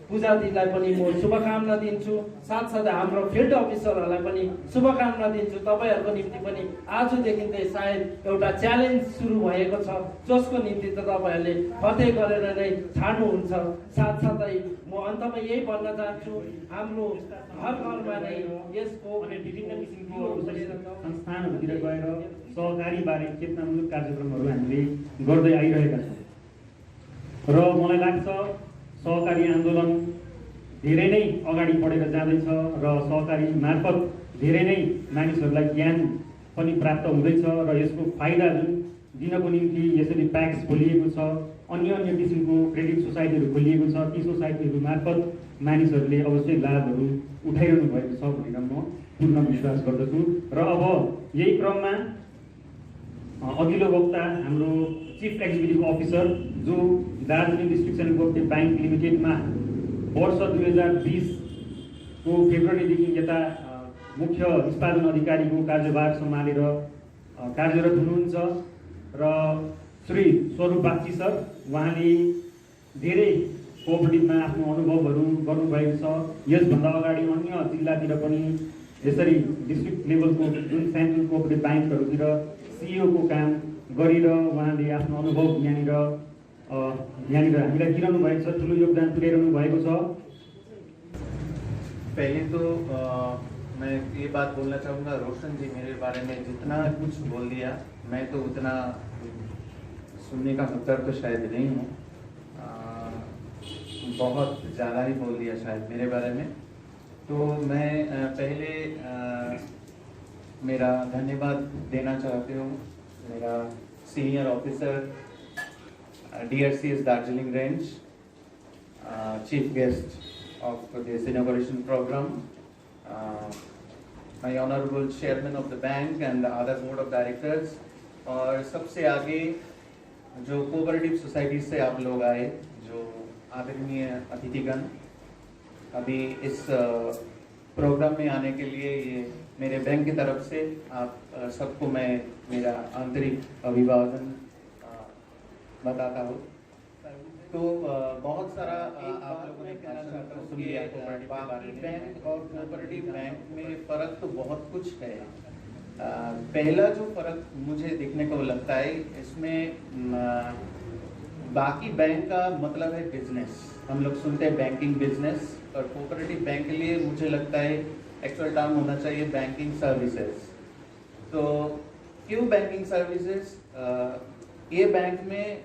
पूजाजीलाई पनि म शुभकामना दिन्छु, साथसाथै हाम्रो फिल्ड अफिसरहरूलाई पनि शुभकामना दिन्छु। तपाईँहरूको निम्ति पनि आजदेखि चाहिँ सायद एउटा च्यालेन्ज सुरु भएको छ, जसको निम्ति त तपाईँहरूले फतह गरेर नै छाड्नुहुन्छ। साथसाथै म अन्तमा यही भन्न चाहन्छु, हाम्रो घर घरमा नै यसको अनि विभिन्न किसिमको संस्थानहरूतिर गएर सहकारीबारे चेतनामूलक कार्यक्रमहरू हामीले गर्दै आइरहेका छौँ र मलाई लाग्छ सहकारी आन्दोलन धेरै नै अगाडि बढेर जाँदैछ र सहकारी मार्फत धेरै नै मानिसहरूलाई ज्ञान पनि प्राप्त हुँदैछ र यसको फाइदा दिनको निम्ति यसरी प्याक्स खोलिएको छ, अन्य किसिमको क्रेडिट सोसाइटीहरू खोलिएको छ। ती सोसाइटीहरू मार्फत मानिसहरूले अवश्य लाभहरू उठाइरहनु भएको छ भनेर म पूर्ण विश्वास गर्दछु। र अब यही क्रममा अघिल्लो वक्ता हाम्रो चिफ एक्जिक्युटिभ अफिसर जो Darjeeling district central cooperative bank लिमिटेडमा वर्ष 2020को फेब्रुअरीदेखि यता मुख्य निष्पादन अधिकारीको कार्यभार सम्हालेर कार्यरत हुनुहुन्छ र श्री स्वरूप बागची सर, उहाँले धेरै कोअपरेटिभमा आफ्नो अनुभवहरू गर्नुभएको छ। यसभन्दा अगाडि अन्य जिल्लातिर पनि यसरी डिस्ट्रिक्ट लेभलको जुन सेन्ट्रल कोअपरेटिभ ब्याङ्कहरूतिर सिइओको काम गरेर उहाँले आफ्नो अनुभव यहाँनिर हामीलाई दिइरहनु भएको छ, ठुलो योगदान पुर्याइरहनु भएको छ। पहले तो मैं ये बात बोलना चाहूँगा, रोशन जी मेरे बारे में जितना कुछ बोल दिया, मैं तो उतना सुनने का हकदार तो शायद नहीं हूँ। बहुत ज़्यादा ही बोल दिया शायद मेरे बारे में। तो मैं पहले मेरा धन्यवाद देना चाहती हूँ मेरा senior officer DRCS Darjeeling range, chief guest of this inauguration programme, my honourable chairman of the bank and other board of directors, और सबसे आगे जो कोऑपरेटिव सोसाइटी से आप लोग आए, जो आदरणीय अतिथिगण, अभी इस प्रोग्राम में आने के लिए ये मेरे बैंक की तरफ से आप सबको मैं मेरा आंतरिक अभिवादन बताता हूँ। तो बहुत सारा आप लोगों ने कहना चाहता हूँ कि बाकी बैंक और कोऑपरेटिव बैंक में फ़र्क तो बहुत कुछ है। पहला जो फ़र्क मुझे दिखने को लगता है, इसमें बाकी बैंक का मतलब है बिजनेस। हम लोग सुनते हैं बैंकिंग बिजनेस, और कोऑपरेटिव बैंक के लिए मुझे लगता है एक्चुअल टर्म होना चाहिए बैंकिंग सर्विसेज। तो क्यों बैंकिंग सर्विसेज? ये बैंक में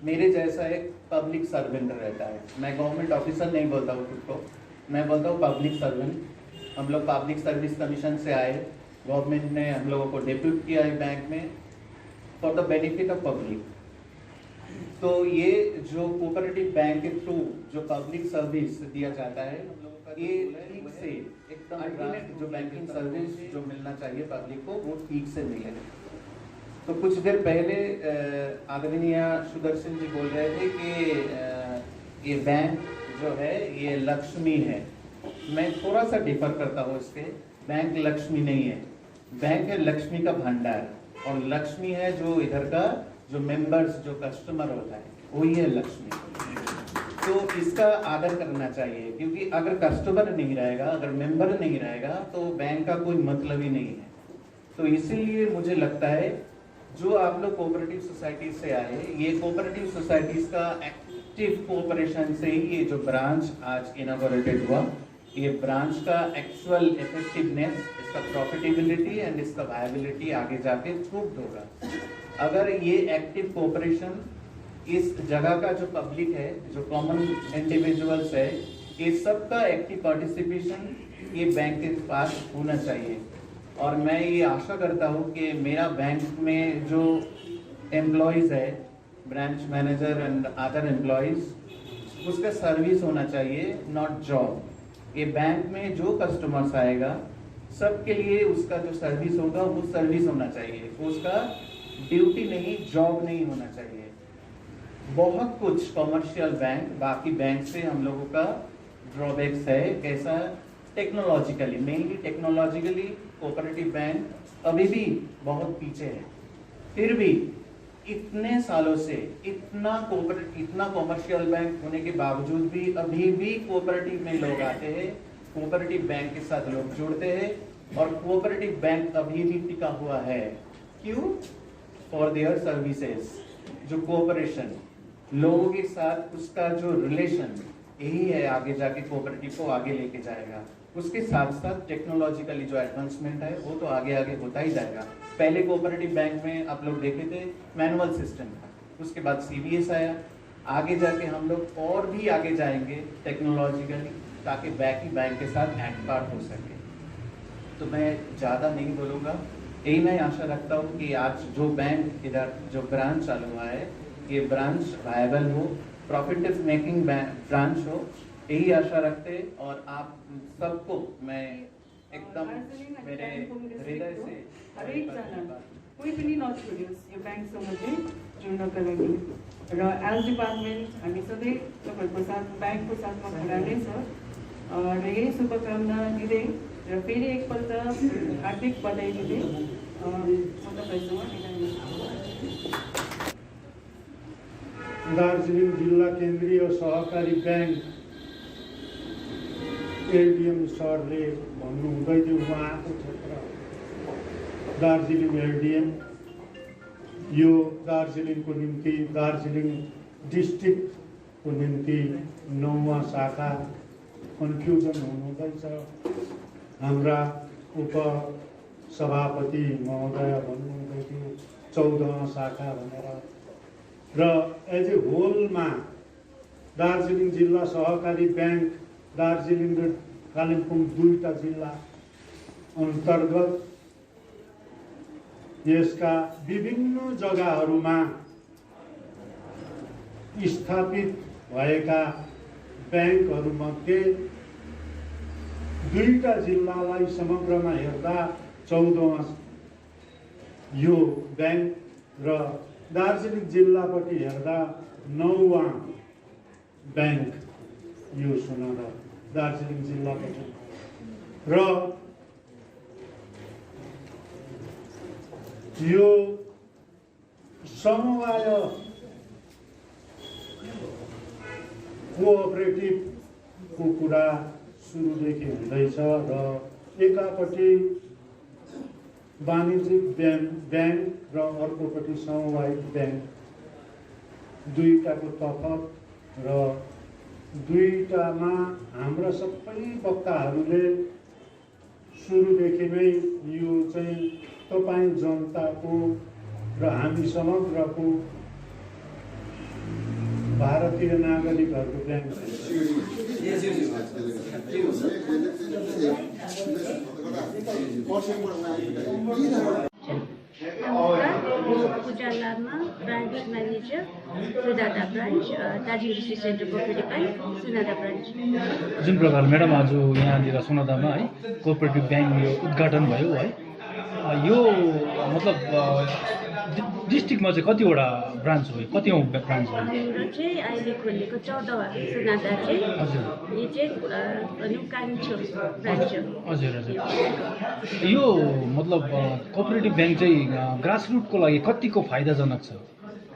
मेरे जैसा एक पब्लिक सर्वेंट रहता है। मैं गवर्नमेंट ऑफिसर नहीं बोलता हूँ खुद को, मैं बोलता हूँ पब्लिक सर्वेंट। हम लोग पब्लिक सर्विस कमीशन से आए, गवर्नमेंट ने हम लोगों को डेप्यूट किया है बैंक में for the benefit of public. तो ये जो कोऑपरेटिव बैंक के थ्रू जो पब्लिक सर्विस दिया जाता है, ये ठीक से एकदम जो बैंकिंग सर्विस जो मिलना चाहिए पब्लिक को, वो ठीक से मिले। तो कुछ देर पहले आदरणीय सुदर्शन जी बोल रहे थे कि ये बैंक जो है ये लक्ष्मी है। मैं थोड़ा सा डिफर करता हूँ इसके। बैंक लक्ष्मी नहीं है, बैंक है लक्ष्मी का भंडार, और लक्ष्मी है जो इधर का जो मेंबर्स जो कस्टमर होता है वही है लक्ष्मी। तो इसका आदर करना चाहिए, क्योंकि अगर कस्टमर नहीं रहेगा, अगर मेंबर नहीं रहेगा, तो बैंक का कोई मतलब ही नहीं है। तो इसीलिए मुझे लगता है जो आप लोग कोऑपरेटिव सोसाइटी से आए, ये कोऑपरेटिव सोसाइटीज का एक्टिव कोऑपरेशन से ही ये जो ब्रांच आज इनॉग्रेटेड हुआ, ये ब्रांच का एक्चुअल इफेक्टिवनेस, इसका प्रॉफिटेबिलिटी एंड इसका वायबिलिटी आगे जाके प्रूव्ड होगा। अगर ये एक्टिव कोऑपरेशन इस जगह का जो पब्लिक है, जो कॉमन इंडिविजुअल्स है, ये सबका एक्टिव पार्टिसिपेशन ये बैंक के पास होना चाहिए। और मैं ये आशा करता हूँ कि मेरा बैंक में जो एम्प्लॉयज़ है, branch manager and other employees, उसका सर्विस होना चाहिए, नॉट जॉब। ये बैंक में जो कस्टमर्स आएगा सबके लिए उसका जो सर्विस होगा वो सर्विस होना चाहिए, उसका ड्यूटी नहीं, जॉब नहीं होना चाहिए। बहुत कुछ कमर्शियल बैंक बाकी बैंक से हम लोगों का ड्रॉबैक्स है। कैसा? Technologically, mainly technologically cooperative bank अभी भी बहुत पीछे है। फिर भी इतने सालों से इतना कमर्शियल बैंक होने के बावजूद भी अभी भी कोऑपरेटिव में लोग आते हैं, कोऑपरेटिव बैंक के साथ लोग जुड़ते हैं, और कोऑपरेटिव बैंक अभी भी टिका हुआ है। क्यों? For their services. जो कोऑपरेशन लोगों के साथ उसका जो रिलेशन, यही है आगे जाके कोऑपरेटिव को आगे लेके जाएगा। उसके साथ साथ टेक्नोलॉजिकली जो एडवांसमेंट है वो तो आगे आगे होता ही जाएगा। पहले कोऑपरेटिव बैंक में आप लोग देखे थे मैनुअल सिस्टम था, उसके बाद CBS आया, आगे जाके हम लोग और भी आगे जाएंगे टेक्नोलॉजिकली, ताकि बाकी बैंक के साथ एडपार्ट हो सके। तो मैं ज़्यादा नहीं बोलूँगा, यही मैं आशा रखता हूँ कि आज जो बैंक इधर जो ब्रांच चालू हुआ है, ये ब्रांच वायबल हो, प्रॉफिट मेकिंग ब्रांच हो, यही आशा रखते। और आप सबको मैं एकदम मेरे हृदय से कोही पनि नछोडियोस् यो ब्याङ्कसँग चाहिँ जोड्नका लागि र एज डिपार्टमेन्ट हामी सधैँ तपाईँहरूको साथ ब्याङ्कको साथमा खडा नै छ र यही शुभकामना दिँदै र फेरि एकपल्ट हार्दिक बधाई दिँदै म तपाईँसँग बिदा लिन्छु। दार्जिलिङ जिल्ला केन्द्रीय सहकारी ब्याङ्क एलडिएम सरले भन्नुहुँदै थियो उहाँको क्षेत्र दार्जिलिङ एलडिएम यो दार्जिलिङको निम्ति दार्जिलिङ डिस्ट्रिक्टको निम्ति 9वां शाखा कन्फ्युजन हुनुहुँदैछ। हाम्रा उपसभापति महोदय भन्नुहुँदै थियो 14वां शाखा भनेर र एज ए होलमा दार्जिलिङ जिल्ला सहकारी ब्याङ्क दार्जिलिङ र कालिम्पोङ दुईटा जिल्ला अन्तर्गत यसका विभिन्न जग्गाहरूमा स्थापित भएका ब्याङ्कहरूमध्ये दुईटा जिल्लालाई समग्रमा हेर्दा 14वां यो ब्याङ्क र दार्जिलिङ जिल्लापट्टि हेर्दा 9वां ब्याङ्क यो सुनादा दार्जिलिङ जिल्लापट्टि र यो समवाय कोअपरेटिभको कुरा सुरुदेखि हुँदैछ र एकापट्टि वाणिज्यिक ब्याङ्क र अर्कोपट्टि सामुदायिक ब्याङ्क दुईटाको तफत र दुईटामा हाम्रा सबै वक्ताहरूले सुरुदेखि नै यो चाहिँ तपाईँ जनताको र हामी समग्रको भारतीय नागरिकहरूको bank Puja Lama branch manager Sonada branch Darjeeling district central cooperative bank Sonada branch. जुन प्रकार म्याडम आज यहाँनिर सुनादामा है कोअपरेटिभ ब्याङ्क यो उद्घाटन भयो है यो मतलब डिस्ट्रिक्टमा चाहिँ कतिवटा ब्रान्च हो कतिौँ ब्रान्च हो? हाम्रो चाहिँ अहिले खोलेको 14वां सुनादा चाहिँ हजुर यो चाहिँ भनौँ कान्छो ब्रान्च हो। हजुर हजुर यो मतलब कोअपरेटिभ ब्याङ्क चाहिँ ग्रासरुटको लागि कतिको फाइदाजनक छ?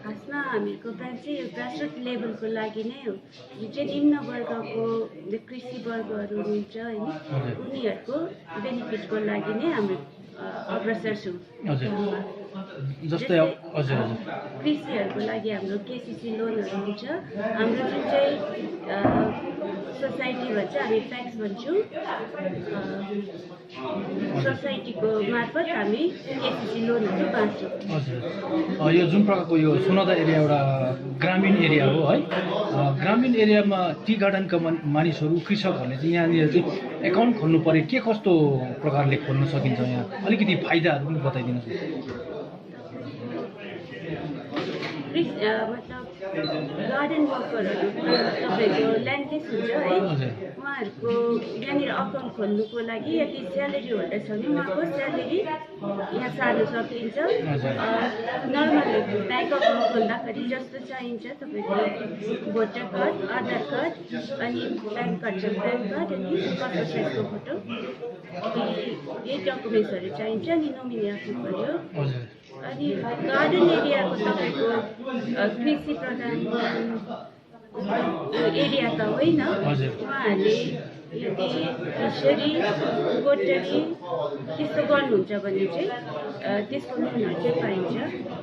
खासमा हामीहरूको ब्रान्च चाहिँ यो ग्रासरुट लेभलको लागि नै हो। यो चाहिँ निम्न वर्गको कृषि वर्गहरू हुनुहुन्छ होइन उनीहरूको बेनिफिटको लागि नै हाम्रो अग्रसर छु। जस्तै हजुर हजुर कृषिहरूको लागि हाम्रो केसिसी लोनहरू हुन्छ। हाम्रो जुन चाहिँ सोसाइटी भन्छ हामी फ्याक्स भन्छौँ सोसाइटीको मार्फत हामी केसिसी लोनहरू बाँच्छौँ। हजुर यो जुन प्रकारको यो सुनादा एरिया एउटा ग्रामीण एरिया हो है ग्रामीण एरियामा टी गार्डनका मानिसहरू कृषकहरूले चाहिँ यहाँनिर चाहिँ एकाउन्ट खोल्नु पऱ्यो के कस्तो प्रकारले खोल्न सकिन्छ यहाँ अलिकति फाइदाहरू पनि बताइदिनुहोस्। मतलब गार्डन वर्करहरू तपाईँको ल्यान्डलेस हुन्छ है उहाँहरूको यहाँनिर अकाउन्ट खोल्नुको लागि यदि स्यालेरी होल्डर छ भने उहाँको स्यालेरी यहाँ सार्न सकिन्छ। नर्मल ब्याङ्क अकाउन्ट खोल्दाखेरि जस्तो चाहिन्छ तपाईँको भोटर कार्ड आधार कार्ड अनि प्यान कार्ड छ प्यान कार्ड अनि पासपोर्ट साइजको फोटो यही डकुमेन्ट्सहरू चाहिन्छ अनि नोमिनी राख्नु पऱ्यो। अनि गार्डन एरियाको तपाईँको कृषि प्रधान एरिया त होइन उहाँहरूले यदि फिसरी पोल्ट्री त्यस्तो गर्नुहुन्छ भने चाहिँ त्यसको लोनहरू चाहिँ पाइन्छ।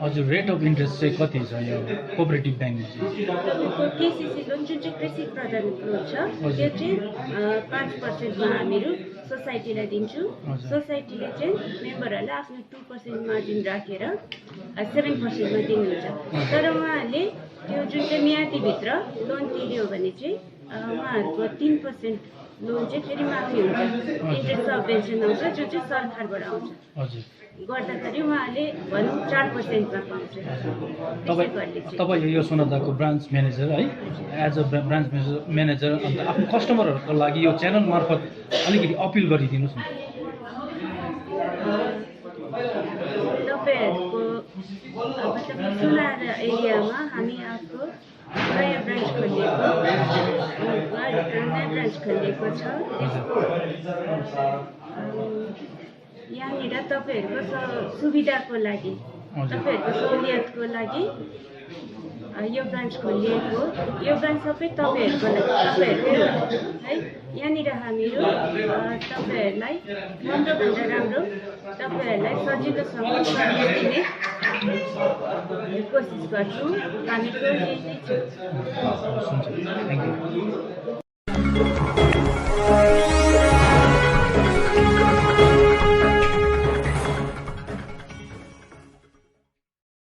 हजुर रेट अफ इन्ट्रेस्ट चाहिँ कति छ यो कोअपरेटिभ ब्याङ्कमा चाहिँ? तपाईँको केसिसी लोन जुन चाहिँ कृषि प्रधान लोन छ त्यो चाहिँ 5%मा हामीहरू सोसाइटीलाई दिन्छौँ। सोसाइटीले चाहिँ मेम्बरहरूलाई आफ्नो 2% मार्जिन राखेर 7%मा दिनुहुन्छ। तर उहाँहरूले त्यो जुन चाहिँ मियादीभित्र लोन तिर्यो भने चाहिँ उहाँहरूको 3% लोन चाहिँ फेरि माफी हुन्छ। इन्ट्रेस्ट सबभेन्सन आउँछ जुन चाहिँ सरकारबाट आउँछ गर्दाखेरि उहाँले भनौँ 4%मा पाउँछ। तपाईँ यो सुनादाको ब्रान्च म्यानेजर है एज अ ब्रान्च म्यानेजर अन्त आफ्नो कस्टमरहरूको लागि यो च्यानल मार्फत अलिकति अपिल गरिदिनुहोस् न। तपाईँहरूको सुनार एरियामा हामी अर्को नयाँ ब्रान्च खोलिएको छ। त्यसको यहाँनिर तपाईँहरूको सुविधाको लागि, तपाईँहरूको सहुलियतको लागि यो ब्रान्च खोलिएको। यो ब्रान्च सबै तपाईँहरूको है। यहाँनिर हामीहरू तपाईँहरूलाई राम्रोभन्दा राम्रो, तपाईँहरूलाई सजिलोसँग सर्भिस दिने कोसिस गर्छौँ। हामीको यही नै छ।